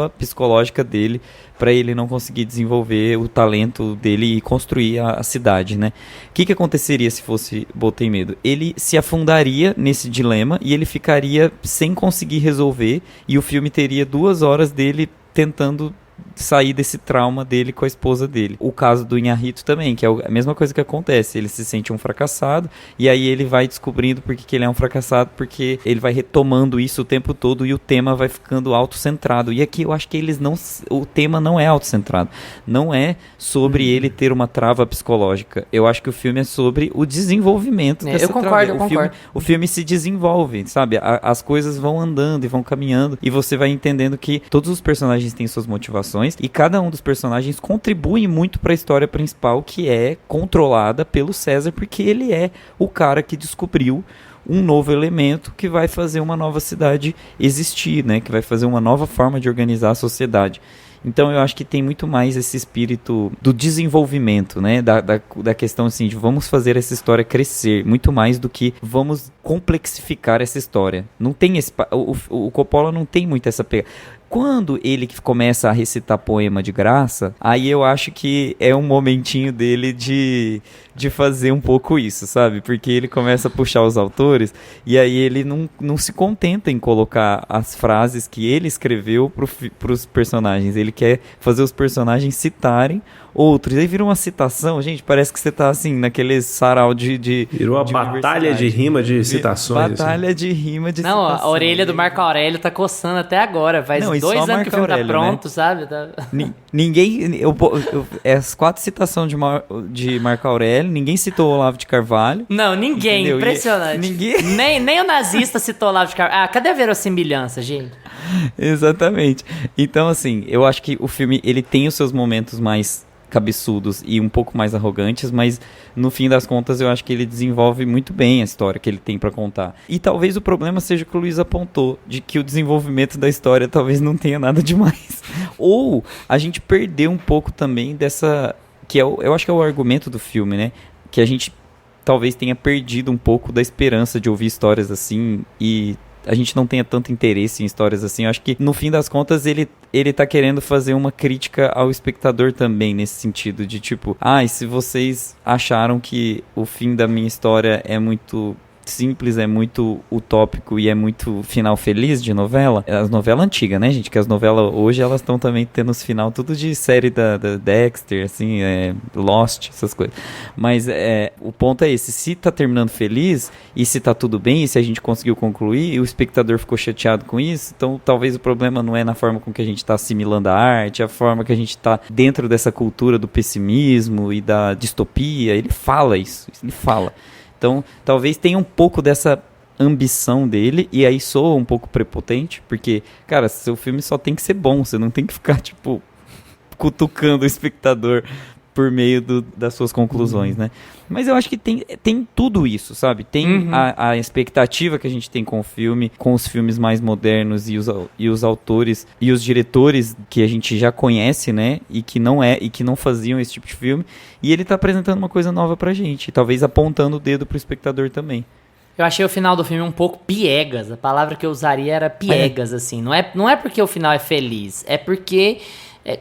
psicológica dele, para ele não conseguir desenvolver o talento dele e construir a cidade, né? O que aconteceria se fosse Bo Tem Medo? Ele se afundaria nesse dilema e ele ficaria sem conseguir resolver, e o filme teria 2 horas dele tentando sair desse trauma dele com a esposa dele. O caso do Inharrito também, que é a mesma coisa que acontece. Ele se sente um fracassado e aí ele vai descobrindo porque que ele é um fracassado, porque ele vai retomando isso o tempo todo e o tema vai ficando autocentrado. E aqui eu acho que o tema não é autocentrado. Não é sobre ele ter uma trava psicológica. Eu acho que o filme é sobre o desenvolvimento dessa trava. Eu concordo. O filme se desenvolve, sabe? As coisas vão andando e vão caminhando e você vai entendendo que todos os personagens têm suas motivações e cada um dos personagens contribui muito para a história principal, que é controlada pelo César, porque ele é o cara que descobriu um novo elemento que vai fazer uma nova cidade existir, né? Que vai fazer uma nova forma de organizar a sociedade. Então eu acho que tem muito mais esse espírito do desenvolvimento, né? Da questão assim de vamos fazer essa história crescer, muito mais do que vamos complexificar essa história. Não tem o Coppola não tem muito essa pegada. Quando ele começa a recitar poema de graça, aí eu acho que é um momentinho dele de fazer um pouco isso, sabe? Porque ele começa a puxar os autores e aí ele não se contenta em colocar as frases que ele escreveu pros personagens. Ele quer fazer os personagens citarem outros. Aí vira uma citação, gente, parece que você tá assim, naquele sarau de virou uma batalha de rima de citações. Batalha de rima de citações. Não, a orelha do Marco Aurélio tá coçando até agora. Faz 2 anos que o filme tá pronto, né? Sabe? Ninguém... as 4 citações de Marco Aurélio, ninguém citou o Olavo de Carvalho. Não, ninguém. Entendeu? Impressionante. Nem o nazista citou o Olavo de Carvalho. Ah, cadê a verossimilhança, gente? Exatamente. Então, assim, eu acho que o filme, ele tem os seus momentos mais cabeçudos e um pouco mais arrogantes, mas no fim das contas eu acho que ele desenvolve muito bem a história que ele tem pra contar. E talvez o problema seja o que o Luiz apontou, de que o desenvolvimento da história talvez não tenha nada demais. Ou a gente perdeu um pouco também dessa... que eu acho que é o argumento do filme, né? Que a gente talvez tenha perdido um pouco da esperança de ouvir histórias assim e a gente não tenha tanto interesse em histórias assim. Eu acho que, no fim das contas, ele tá querendo fazer uma crítica ao espectador também, nesse sentido de tipo, e se vocês acharam que o fim da minha história é muito simples, é muito utópico e é muito final feliz de novela, as novelas antigas, né, gente? Que as novelas hoje, elas estão também tendo os final tudo de série da Dexter, assim, Lost, essas coisas. Mas o ponto é esse, se tá terminando feliz e se tá tudo bem e se a gente conseguiu concluir e o espectador ficou chateado com isso, então talvez o problema não é na forma com que a gente tá assimilando a arte, a forma que a gente tá dentro dessa cultura do pessimismo e da distopia. Ele fala isso, ele fala. Então, talvez tenha um pouco dessa ambição dele, e aí soa um pouco prepotente, porque, cara, seu filme só tem que ser bom, você não tem que ficar, tipo, cutucando o espectador por meio das suas conclusões, né? Mas eu acho que tem tudo isso, sabe? Tem a expectativa que a gente tem com o filme, com os filmes mais modernos e os autores e os diretores que a gente já conhece, né? E que não faziam esse tipo de filme. E ele tá apresentando uma coisa nova pra gente, talvez apontando o dedo pro espectador também. Eu achei o final do filme um pouco piegas. A palavra que eu usaria era piegas, assim. Não é porque o final é feliz, é porque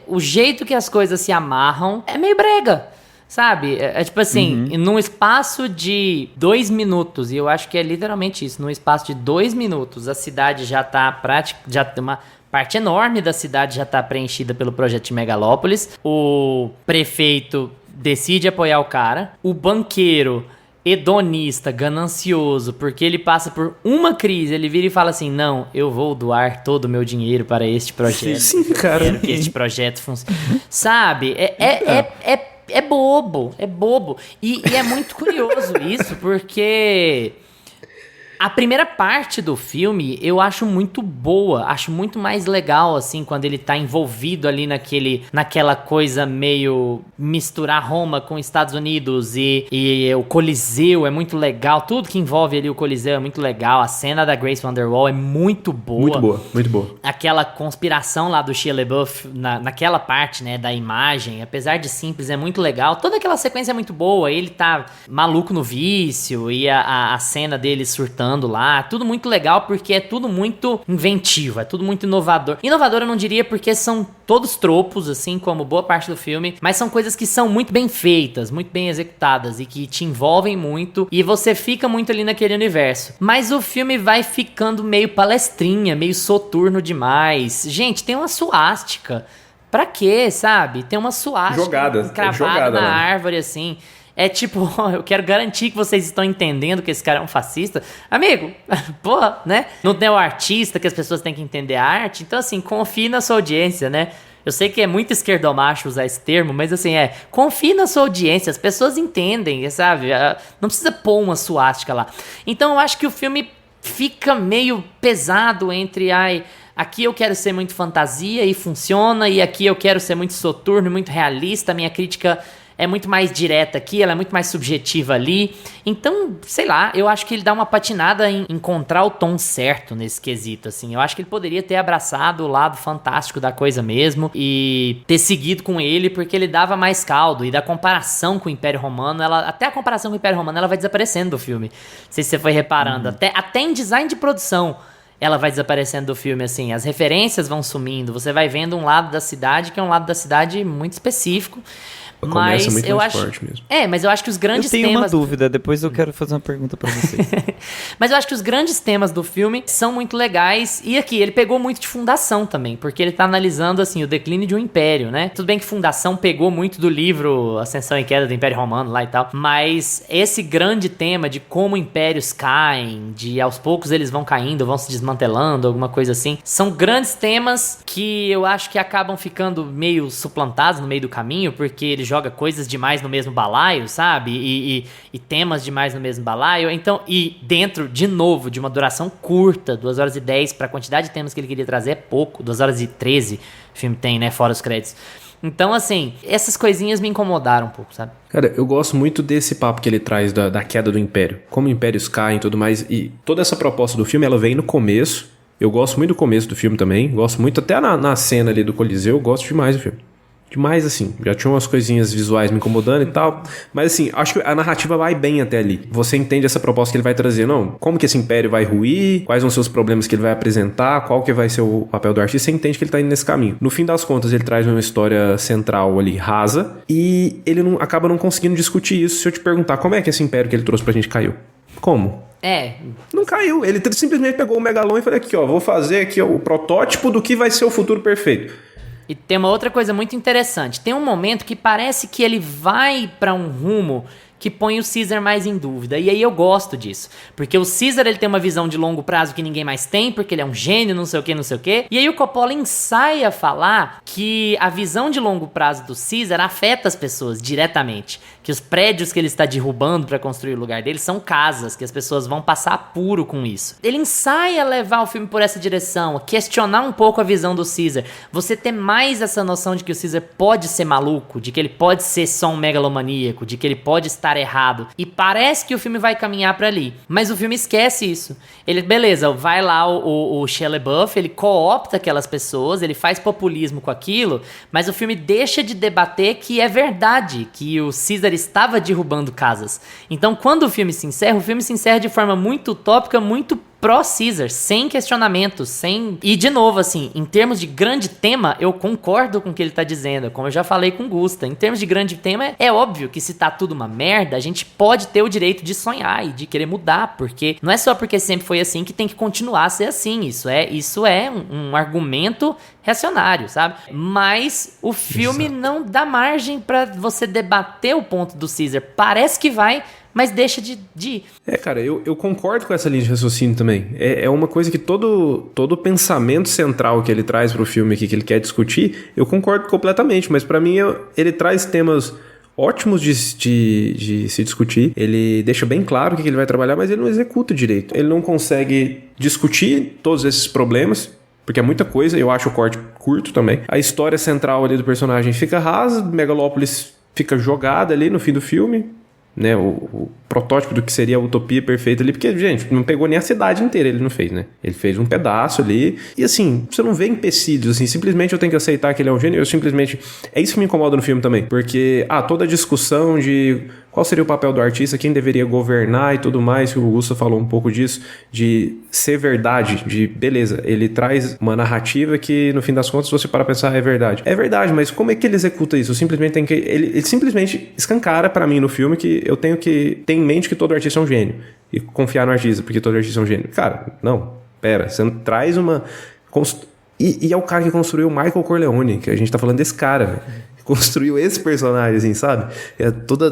o jeito que as coisas se amarram é meio brega. Sabe? É tipo assim, num espaço de 2 minutos, e eu acho que é literalmente isso, num espaço de 2 minutos, a cidade já tá já tem uma parte enorme da cidade já tá preenchida pelo projeto de Megalópolis. O prefeito decide apoiar o cara. O banqueiro hedonista, ganancioso, porque ele passa por uma crise, ele vira e fala assim, não, eu vou doar todo o meu dinheiro para este projeto. Sim, cara. Quero que este projeto funcione. Sabe? É bobo, é bobo. E é muito curioso isso, porque a primeira parte do filme eu acho muito boa, acho muito mais legal, assim, quando ele tá envolvido ali naquela coisa meio misturar Roma com Estados Unidos e o Coliseu é muito legal, tudo que envolve ali o Coliseu é muito legal, a cena da Grace Van Der Waal é muito boa. Muito boa, muito boa. Aquela conspiração lá do Shia LaBeouf naquela parte, né, da imagem, apesar de simples, é muito legal, toda aquela sequência é muito boa, ele tá maluco no vício e a cena dele surtando lá, tudo muito legal porque é tudo muito inventivo, é tudo muito inovador. Inovador eu não diria porque são todos tropos, assim como boa parte do filme, mas são coisas que são muito bem feitas, muito bem executadas e que te envolvem muito e você fica muito ali naquele universo. Mas o filme vai ficando meio palestrinha, meio soturno demais. Gente, tem uma suástica. Pra quê, sabe? Tem uma suástica cravada na árvore, assim. É tipo, eu quero garantir que vocês estão entendendo que esse cara é um fascista. Amigo, porra, né? Não tem o artista que as pessoas têm que entender a arte. Então, assim, confie na sua audiência, né? Eu sei que é muito esquerdomacho usar esse termo, mas assim, confie na sua audiência, as pessoas entendem, sabe? Não precisa pôr uma suástica lá. Então, eu acho que o filme fica meio pesado entre, aqui eu quero ser muito fantasia e funciona, e aqui eu quero ser muito soturno, muito realista, a minha crítica é muito mais direta aqui, ela é muito mais subjetiva ali. Então, sei lá, eu acho que ele dá uma patinada em encontrar o tom certo nesse quesito, assim. Eu acho que ele poderia ter abraçado o lado fantástico da coisa mesmo e ter seguido com ele, porque ele dava mais caldo. E da comparação com o Império Romano, até a comparação com o Império Romano, ela vai desaparecendo do filme. Não sei se você foi reparando. Até em design de produção, ela vai desaparecendo do filme, assim. As referências vão sumindo. Você vai vendo um lado da cidade, que é um lado da cidade muito específico. Começa muito mais forte mesmo. Mas eu acho que os grandes temas... Eu tenho uma dúvida, depois eu quero fazer uma pergunta pra vocês. Mas eu acho que os grandes temas do filme são muito legais. E aqui, ele pegou muito de Fundação também, porque ele tá analisando, assim, o declínio de um império, né? Tudo bem que Fundação pegou muito do livro Ascensão e Queda do Império Romano lá e tal, mas esse grande tema de como impérios caem, de aos poucos eles vão caindo, vão se desmantelando, alguma coisa assim, são grandes temas que eu acho que acabam ficando meio suplantados no meio do caminho, porque ele joga coisas demais no mesmo balaio, sabe? E temas demais no mesmo balaio. Então, e dentro, de novo, de uma duração curta, 2 horas e 10, pra quantidade de temas que ele queria trazer é pouco. 2 horas e 13 o filme tem, né? Fora os créditos. Então, assim, essas coisinhas me incomodaram um pouco, sabe? Cara, eu gosto muito desse papo que ele traz da queda do império. Como impérios caem e tudo mais. E toda essa proposta do filme, ela vem no começo. Eu gosto muito do começo do filme também. Gosto muito, até na cena ali do Coliseu, eu gosto demais do filme. Demais, assim. Já tinha umas coisinhas visuais me incomodando e tal. Mas, assim, acho que a narrativa vai bem até ali. Você entende essa proposta que ele vai trazer, não? Como que esse império vai ruir? Quais vão ser os problemas que ele vai apresentar? Qual que vai ser o papel do artista? Você entende que ele tá indo nesse caminho. No fim das contas, ele traz uma história central ali, rasa. E ele acaba não conseguindo discutir isso. Se eu te perguntar, como é que esse império que ele trouxe pra gente caiu? Como? Não caiu. Ele simplesmente pegou o Megalon e falou aqui, ó, vou fazer aqui ó, o protótipo do que vai ser o futuro perfeito. E tem uma outra coisa muito interessante. Tem um momento que parece que ele vai pra um rumo que põe o Caesar mais em dúvida. E aí eu gosto disso. Porque o Caesar, ele tem uma visão de longo prazo que ninguém mais tem, porque ele é um gênio, não sei o que, não sei o que. E aí o Coppola ensaia a falar que a visão de longo prazo do Caesar afeta as pessoas diretamente. Que os prédios que ele está derrubando para construir o lugar dele são casas, que as pessoas vão passar apuro com isso. Ele ensaia a levar o filme por essa direção, a questionar um pouco a visão do Caesar. Você ter mais essa noção de que o Caesar pode ser maluco, de que ele pode ser só um megalomaníaco, de que ele pode estar errado. E parece que o filme vai caminhar pra ali. Mas o filme esquece isso. Ele, beleza, vai lá o Shia LaBeouf, ele coopta aquelas pessoas, ele faz populismo com aquilo, mas o filme deixa de debater que é verdade, que o Caesar estava derrubando casas. Então, quando o filme se encerra de forma muito utópica, muito pró-Caesar, sem questionamentos, sem... E, de novo, assim, em termos de grande tema, eu concordo com o que ele tá dizendo, como eu já falei com o Gusta. Em termos de grande tema, é óbvio que se tá tudo uma merda, a gente pode ter o direito de sonhar e de querer mudar, porque não é só porque sempre foi assim que tem que continuar a ser assim. Isso é um argumento reacionário, sabe? Mas o filme não dá margem pra você debater o ponto do Caesar. Parece que vai, mas deixa de ir. Cara, eu concordo com essa linha de raciocínio também. É uma coisa que todo o pensamento central que ele traz pro filme aqui, que ele quer discutir, eu concordo completamente, mas pra mim ele traz temas ótimos de se discutir. Ele deixa bem claro o que ele vai trabalhar, mas ele não executa direito. Ele não consegue discutir todos esses problemas, porque é muita coisa, eu acho o corte curto também. A história central ali do personagem fica rasa, Megalópolis fica jogada ali no fim do filme, né? O protótipo do que seria a utopia perfeita ali, porque, gente, não pegou nem a cidade inteira, ele não fez, né? Ele fez um pedaço ali, e assim, você não vê empecilhos, assim, simplesmente eu tenho que aceitar que ele é um gênio, eu simplesmente... É isso que me incomoda no filme também, porque, toda a discussão de qual seria o papel do artista, quem deveria governar e tudo mais, que o Augusto falou um pouco disso, de ser verdade, de, beleza, ele traz uma narrativa que, no fim das contas, você para pensar, é verdade. É verdade, mas como é que ele executa isso? Eu simplesmente tenho que... Ele simplesmente escancara pra mim no filme que eu tenho que ter em mente que todo artista é um gênio. E confiar no artista, porque todo artista é um gênio. Cara, não. Pera, você não traz uma... E é o cara que construiu o Michael Corleone, que a gente tá falando desse cara, velho. Construiu esse personagem, assim, sabe? É toda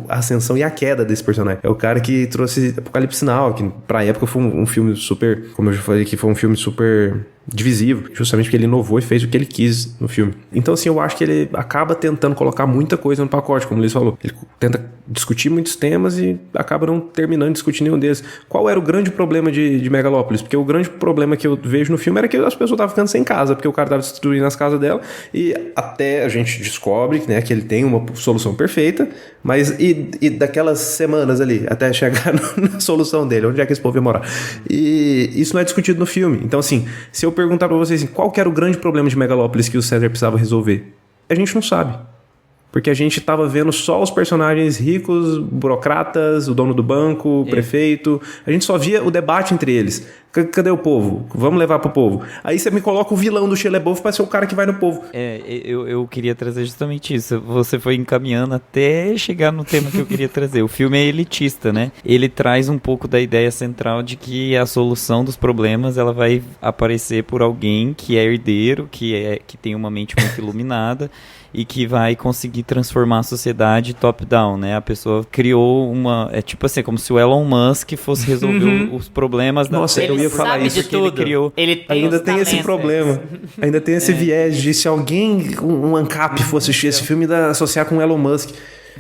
a ascensão e a queda desse personagem. É o cara que trouxe Apocalipse Now, que pra época foi um filme super... Como eu já falei aqui, foi um filme super divisivo, justamente porque ele inovou e fez o que ele quis no filme. Então, assim, eu acho que ele acaba tentando colocar muita coisa no pacote, como o Luiz falou. Ele tenta discutir muitos temas e acaba não terminando de discutir nenhum deles. Qual era o grande problema de Megalópolis? Porque o grande problema que eu vejo no filme era que as pessoas estavam ficando sem casa, porque o cara estava destruindo as casas dela, e até a gente descobre, né, que ele tem uma solução perfeita, mas e daquelas semanas ali, até chegar na solução dele, onde é que esse povo ia morar? E isso não é discutido no filme. Então, assim, se eu perguntar pra vocês assim, qual que era o grande problema de Megalópolis que o César precisava resolver, a gente não sabe. Porque a gente tava vendo só os personagens ricos, burocratas, o dono do banco, o prefeito. A gente só via o debate entre eles. Cadê o povo? Vamos levar pro povo. Aí você me coloca o vilão do Shia LaBeouf pra ser o cara que vai no povo. Eu queria trazer justamente isso. Você foi encaminhando até chegar no tema que eu queria trazer. O filme é elitista, né? Ele traz um pouco da ideia central de que a solução dos problemas ela vai aparecer por alguém que é herdeiro, que tem uma mente muito iluminada e que vai conseguir transformar a sociedade top-down, né? A pessoa criou uma... É tipo assim, como se o Elon Musk fosse resolver os problemas da... Nossa, eu ia falar isso. De tudo. Ele criou. Ele tem ainda tem esse problema. Ainda tem esse viés de se alguém, um ANCAP, for assistir esse filme, associar com o Elon Musk.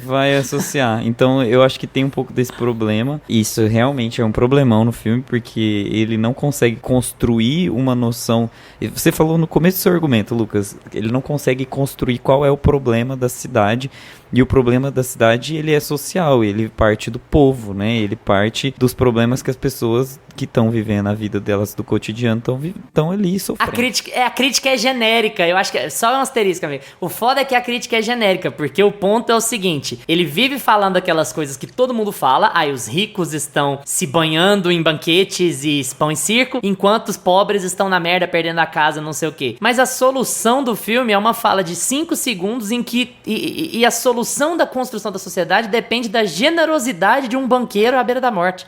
Vai associar. Então eu acho que tem um pouco desse problema. Isso realmente é um problemão no filme, porque ele não consegue construir uma noção. Você falou no começo do seu argumento, Lucas, ele não consegue construir qual é o problema da cidade. E o problema da cidade, ele é social, ele parte do povo, né? Ele parte dos problemas que as pessoas que estão vivendo a vida delas do cotidiano estão ali sofrendo. A crítica é genérica, eu acho que é só um asterisco, amigo. O foda é que a crítica é genérica, porque o ponto é o seguinte, ele vive falando aquelas coisas que todo mundo fala, os ricos estão se banhando em banquetes e pão em circo, enquanto os pobres estão na merda, perdendo a casa, não sei o quê. Mas a solução do filme é uma fala de 5 segundos em que... E a solução da construção da sociedade depende da generosidade de um banqueiro à beira da morte.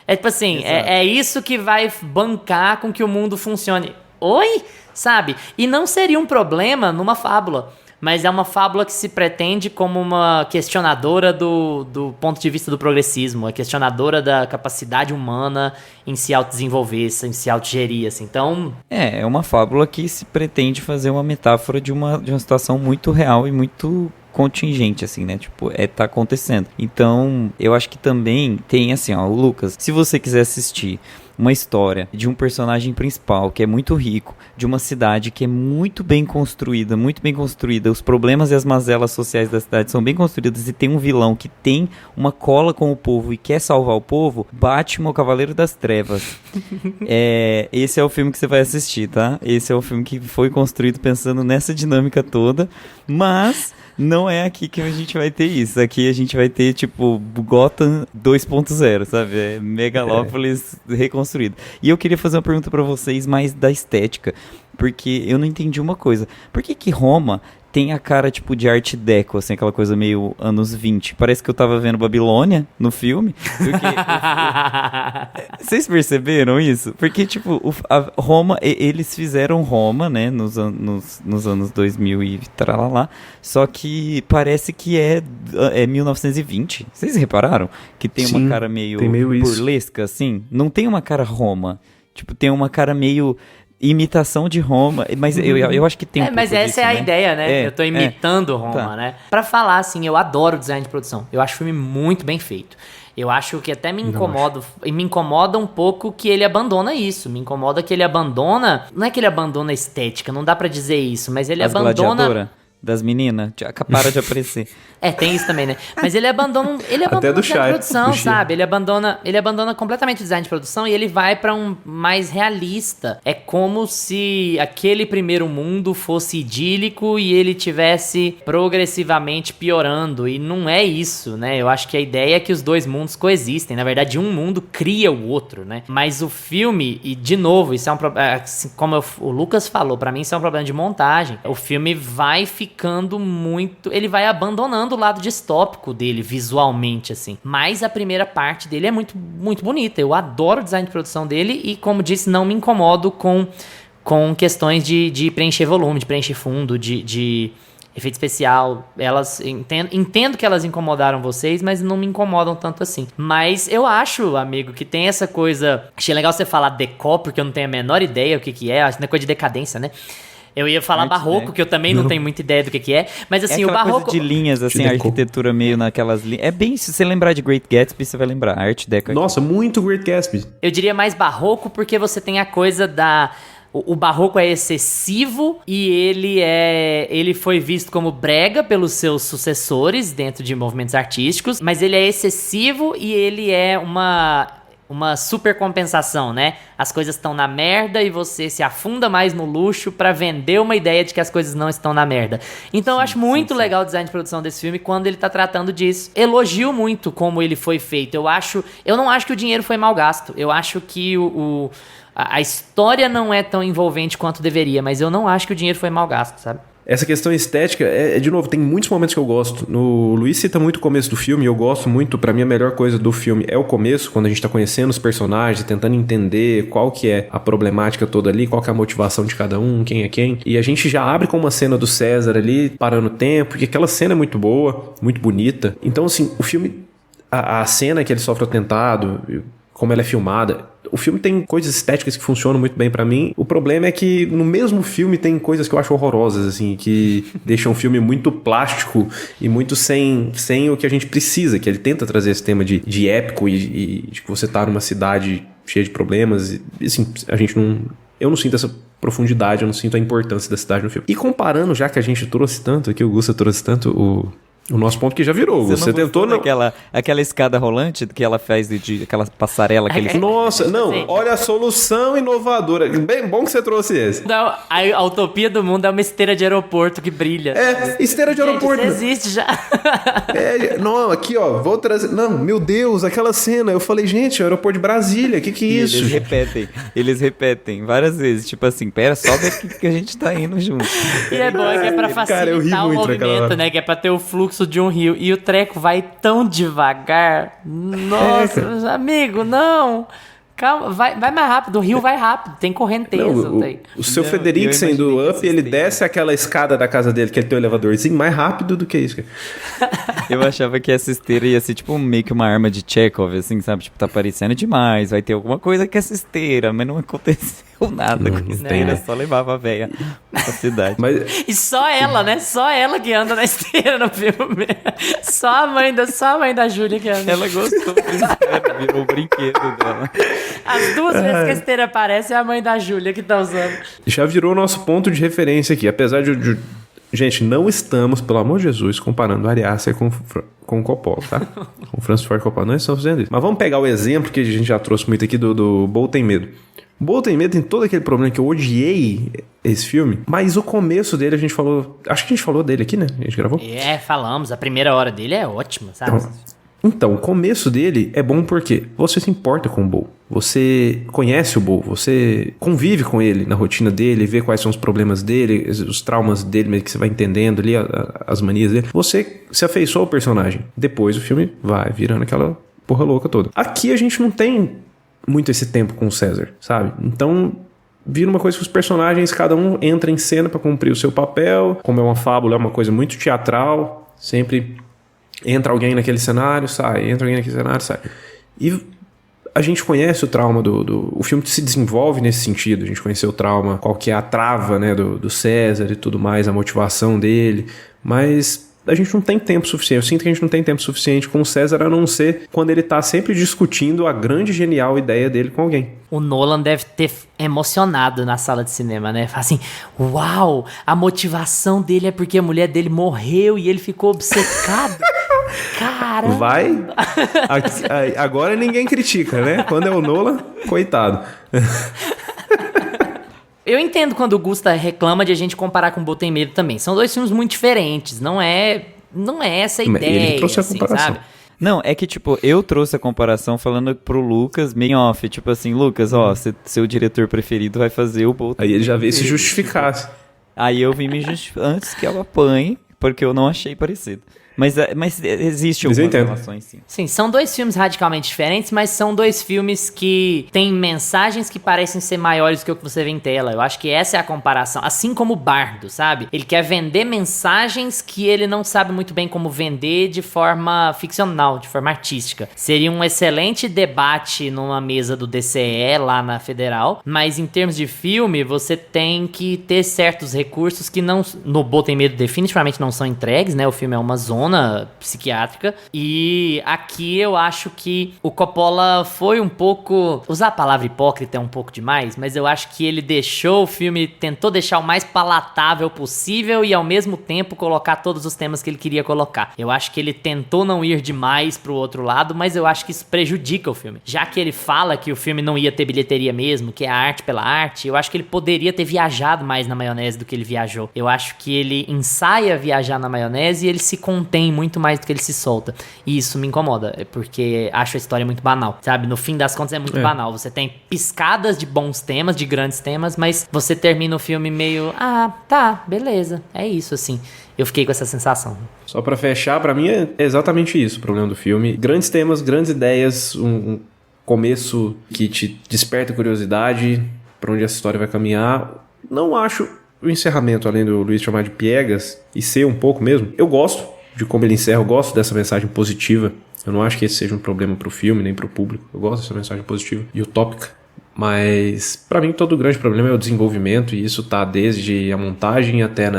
É tipo assim, é isso que vai bancar com que o mundo funcione. Oi? Sabe? E não seria um problema numa fábula, mas é uma fábula que se pretende como uma questionadora do ponto de vista do progressismo, a questionadora da capacidade humana em se autodesenvolver, em se autogerir, assim. Então... É uma fábula que se pretende fazer uma metáfora de uma situação muito real e muito... contingente, assim, né? Tipo, tá acontecendo. Então, eu acho que também tem, assim, o Lucas, se você quiser assistir uma história de um personagem principal que é muito rico, de uma cidade que é muito bem construída, os problemas e as mazelas sociais da cidade são bem construídas e tem um vilão que tem uma cola com o povo e quer salvar o povo, Batman, o Cavaleiro das Trevas. Esse é o filme que você vai assistir, tá? Esse é o filme que foi construído pensando nessa dinâmica toda, mas... Não é aqui que a gente vai ter isso. Aqui a gente vai ter, tipo, Gotham 2.0, sabe? Megalópolis reconstruída. construído. E eu queria fazer uma pergunta pra vocês mais da estética, porque eu não entendi uma coisa. Por que Roma tem a cara, tipo, de arte deco, assim, aquela coisa meio anos 20? Parece que eu tava vendo Babilônia no filme. Vocês perceberam isso? Porque, tipo, Roma, eles fizeram Roma, né, nos anos 2000 e tralalá, só que parece que é 1920. Vocês repararam? Que tem uma cara meio burlesca, assim? Não tem uma cara Roma. Tipo, tem uma cara meio imitação de Roma, mas eu acho que tem um mas essa disso, é a né? ideia, né? Eu tô imitando Roma, tá. né? Pra falar, assim, eu adoro o design de produção. Eu acho o filme muito bem feito. Eu acho que até me incomoda um pouco que ele abandona isso. Me incomoda que ele abandona... Não é que ele abandona a estética, não dá pra dizer isso, mas ele abandona... Gladiadora das meninas, para de aparecer. Tem isso também, né? Mas ele abandona Até do o design de produção, do sabe? Ele abandona completamente o design de produção e ele vai pra um mais realista. É como se aquele primeiro mundo fosse idílico e ele tivesse progressivamente piorando. E não é isso, né? Eu acho que a ideia é que os dois mundos coexistem. Na verdade, um mundo cria o outro, né? Mas o filme, e de novo, isso é um problema... Assim, como o Lucas falou, pra mim isso é um problema de montagem. O filme vai ficando muito... Ele vai abandonando o lado distópico dele, visualmente, assim. Mas a primeira parte dele é muito, muito bonita. Eu adoro o design de produção dele e, como disse, não me incomodo com questões de preencher volume, de preencher fundo, de efeito especial. Elas entendo que elas incomodaram vocês, mas não me incomodam tanto assim. Mas eu acho, amigo, que tem essa coisa... Achei legal você falar decó, porque eu não tenho a menor ideia o que é. Acho que não é coisa de decadência, né? Eu ia falar barroco, que eu também não tenho muita ideia do que é. Mas assim, o barroco... coisa de linhas, assim, a arquitetura meio naquelas linhas. É bem, se você lembrar de Great Gatsby, você vai lembrar. Art Deco. Nossa, muito Great Gatsby. Eu diria mais barroco porque você tem a coisa da... O barroco é excessivo e ele foi visto como brega pelos seus sucessores dentro de movimentos artísticos, mas ele é excessivo e ele é uma supercompensação, né? As coisas estão na merda e você se afunda mais no luxo pra vender uma ideia de que as coisas não estão na merda. Então eu acho muito legal o design de produção desse filme quando ele tá tratando disso. Elogio muito como ele foi feito. Eu não acho que o dinheiro foi mal gasto. Eu acho que a história não é tão envolvente quanto deveria, mas eu não acho que o dinheiro foi mal gasto, sabe? Essa questão estética, de novo, tem muitos momentos que eu gosto. O Luiz cita muito o começo do filme, e eu gosto muito, pra mim a melhor coisa do filme é o começo, quando a gente tá conhecendo os personagens, tentando entender qual que é a problemática toda ali, qual que é a motivação de cada um, quem é quem. E a gente já abre com uma cena do César ali, parando o tempo, e aquela cena é muito boa, muito bonita. Então, assim, o filme, a cena que ele sofre o atentado, como ela é filmada, o filme tem coisas estéticas que funcionam muito bem pra mim. O problema é que no mesmo filme tem coisas que eu acho horrorosas, assim, que deixam o filme muito plástico e muito sem o que a gente precisa, que ele tenta trazer esse tema de épico e de que você tá numa cidade cheia de problemas. E assim, eu não sinto essa profundidade, eu não sinto a importância da cidade no filme. E comparando, já que a gente trouxe tanto aqui, o Gusta trouxe tanto o nosso ponto que já virou. Você tentou, não? Aquela escada rolante que ela faz aquela passarela que ele... Nossa, não. Olha a solução inovadora. Bem bom que você trouxe esse. Não, a utopia do mundo é uma esteira de aeroporto que brilha. Esteira de aeroporto. Isso existe já. Não, aqui, ó. Vou trazer... Não, meu Deus, aquela cena. Eu falei, gente, aeroporto de Brasília. Que é isso? Eles repetem várias vezes. Tipo assim, pera, sobe aqui que a gente tá indo junto. E é bom, que é pra facilitar o movimento, né? Que é pra ter o fluxo de um rio. E o treco vai tão devagar. Nossa, amigo, não. Calma, vai mais rápido. O rio vai rápido. Tem correnteza. O seu Frederiksen do Up, ele desce aquela escada da casa dele, que ele tem um elevadorzinho, mais rápido do que isso. Eu achava que essa esteira ia ser tipo meio que uma arma de Chekhov, assim, sabe? Tipo, tá parecendo demais. Vai ter alguma coisa com essa esteira, mas não aconteceu nada com a esteira. Só levava a véia pra cidade. E só ela, né? Só ela que anda na esteira no filme. Só a mãe da Júlia que anda. Ela gostou da esteira, virou o brinquedo dela. As duas vezes que a esteira aparece é a mãe da Júlia que tá usando. Já virou nosso ponto de referência aqui. Apesar de gente, não estamos, pelo amor de Jesus, comparando a Ari Aster com o Coppola, tá? Com o Francis Ford Coppola. Não estamos fazendo isso. Mas vamos pegar o exemplo que a gente já trouxe muito aqui do Bo Tem Medo. Bo Tem Medo tem todo aquele problema que eu odiei esse filme, mas o começo dele a gente falou... Acho que a gente falou dele aqui, né? A gente gravou? Falamos. A primeira hora dele é ótima, sabe? Então, o começo dele é bom porque você se importa com o Bo. Você conhece o Bo, você convive com ele na rotina dele, vê quais são os problemas dele, os traumas dele, meio que você vai entendendo ali as manias dele. Você se afeiçoa ao personagem. Depois o filme vai virando aquela porra louca toda. Aqui a gente não tem muito esse tempo com o César, sabe? Então vira uma coisa que os personagens, cada um entra em cena pra cumprir o seu papel. Como é uma fábula, é uma coisa muito teatral. Sempre entra alguém naquele cenário, sai. Entra alguém naquele cenário, sai. E a gente conhece o trauma o filme se desenvolve nesse sentido. A gente conheceu o trauma, qual que é a trava, né, do César e tudo mais, a motivação dele. Mas a gente não tem tempo suficiente. Eu sinto que a gente não tem tempo suficiente com o César, a não ser quando ele tá sempre discutindo a grande, genial ideia dele com alguém. O Nolan deve ter emocionado na sala de cinema, né? Fala assim, uau, a motivação dele é porque a mulher dele morreu e ele ficou obcecado. Caramba! Vai. Agora ninguém critica, né? Quando é o Nolan, coitado. Eu entendo quando o Gusta reclama de a gente comparar com o Bo Tem Medo também. São dois filmes muito diferentes. Não é essa a ideia, ele trouxe a assim, comparação. sabe? Não, é que, tipo, eu trouxe a comparação falando pro Lucas, bem off, tipo assim, Lucas, ó, seu diretor preferido vai fazer o Bo. Aí ele já veio se justificar. Aí eu vim me justificar antes que ela apanhe, porque eu não achei parecido. Mas existe algumas relações, sim. Sim, são dois filmes radicalmente diferentes, mas são dois filmes que têm mensagens que parecem ser maiores do que o que você vê em tela. Eu acho que essa é a comparação. Assim como o Bardo, sabe? Ele quer vender mensagens que ele não sabe muito bem como vender de forma ficcional, de forma artística. Seria um excelente debate numa mesa do DCE lá na Federal, mas em termos de filme, você tem que ter certos recursos que não, no Bo Tem Medo definitivamente não são entregues, né? O filme é uma zona psiquiátrica, e aqui eu acho que o Coppola foi um pouco, usar a palavra hipócrita é um pouco demais, mas eu acho que ele deixou o filme, tentou deixar o mais palatável possível e ao mesmo tempo colocar todos os temas que ele queria colocar. Eu acho que ele tentou não ir demais pro outro lado, mas eu acho que isso prejudica o filme. Já que ele fala que o filme não ia ter bilheteria mesmo, que é a arte pela arte, eu acho que ele poderia ter viajado mais na maionese do que ele viajou. Eu acho que ele ensaia viajar na maionese e ele se contém muito mais do que ele se solta. E isso me incomoda, porque acho a história muito banal, sabe? No fim das contas é muito banal. Você tem piscadas de bons temas, de grandes temas, mas você termina o filme meio, tá, beleza, é isso, assim. Eu fiquei com essa sensação. Só pra fechar, pra mim é exatamente isso o problema do filme. Grandes temas, grandes ideias, um começo que te desperta curiosidade pra onde essa história vai caminhar. Não acho o encerramento, além do Luiz chamar de piegas, e ser um pouco mesmo, eu gosto de como ele encerra, eu gosto dessa mensagem positiva. Eu não acho que esse seja um problema pro filme, nem pro público. Eu gosto dessa mensagem positiva e utópica. Mas, pra mim, todo o grande problema é o desenvolvimento, e isso tá desde a montagem até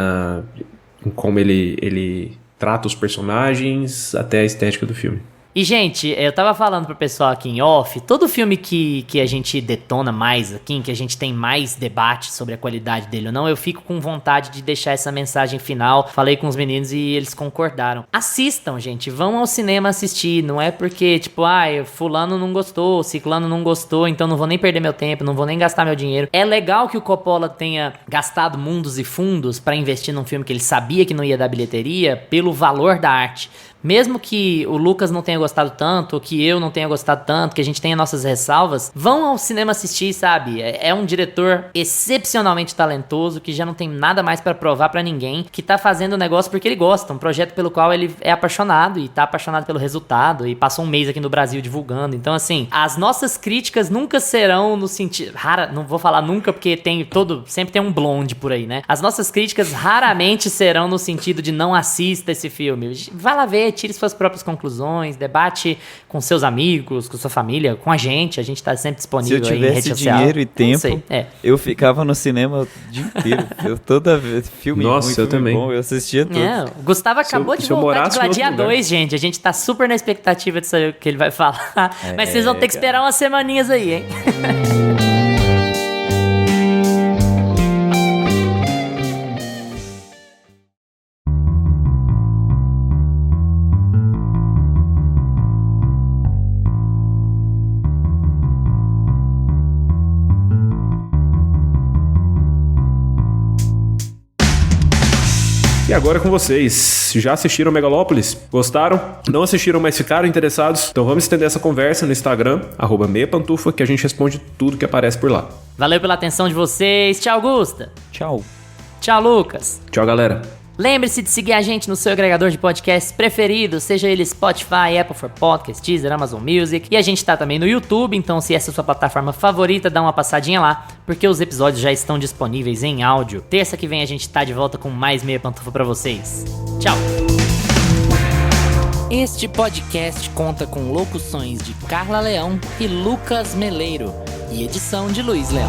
em como ele trata os personagens, até a estética do filme. E, gente, eu tava falando pro pessoal aqui em off, todo filme que a gente detona mais aqui, que a gente tem mais debate sobre a qualidade dele ou não, eu fico com vontade de deixar essa mensagem final. Falei com os meninos e eles concordaram. Assistam, gente, vão ao cinema assistir, não é porque, tipo, fulano não gostou, ciclano não gostou, então não vou nem perder meu tempo, não vou nem gastar meu dinheiro. É legal que o Coppola tenha gastado mundos e fundos pra investir num filme que ele sabia que não ia dar bilheteria pelo valor da arte. Mesmo que o Lucas não tenha gostado tanto, ou que eu não tenha gostado tanto, que a gente tenha nossas ressalvas, vão ao cinema assistir, sabe? É um diretor excepcionalmente talentoso, que já não tem nada mais pra provar pra ninguém, que tá fazendo o negócio porque ele gosta, um projeto pelo qual ele é apaixonado, e tá apaixonado pelo resultado, e passou um mês aqui no Brasil divulgando. Então, assim, as nossas críticas nunca serão no sentido... não vou falar nunca, porque sempre tem um blonde por aí, né? As nossas críticas raramente serão no sentido de não assista esse filme. Vai lá ver, tire suas próprias conclusões, debate com seus amigos, com sua família, com a gente tá sempre disponível aí em rede social. Se eu tivesse dinheiro e tempo, eu ficava no cinema o dia inteiro. Toda vez, filme Nossa, ruim, filme também. bom, eu assistia tudo. O Gustavo acabou de voltar de Gladiador 2, gente. A gente tá super na expectativa de saber o que ele vai falar. Mas vocês vão ter que esperar umas semaninhas aí, hein? E agora com vocês. Já assistiram Megalópolis? Gostaram? Não assistiram, mas ficaram interessados? Então vamos estender essa conversa no Instagram, @meiapantufa, que a gente responde tudo que aparece por lá. Valeu pela atenção de vocês. Tchau, Gusta. Tchau. Tchau, Lucas. Tchau, galera. Lembre-se de seguir a gente no seu agregador de podcasts preferido, seja ele Spotify, Apple for Podcasts, Deezer, Amazon Music. E a gente tá também no YouTube, então se essa é a sua plataforma favorita, dá uma passadinha lá, porque os episódios já estão disponíveis em áudio. Terça que vem a gente tá de volta com mais Meia Pantufa pra vocês. Tchau! Este podcast conta com locuções de Carla Leão e Lucas Meleiro e edição de Luiz Leão.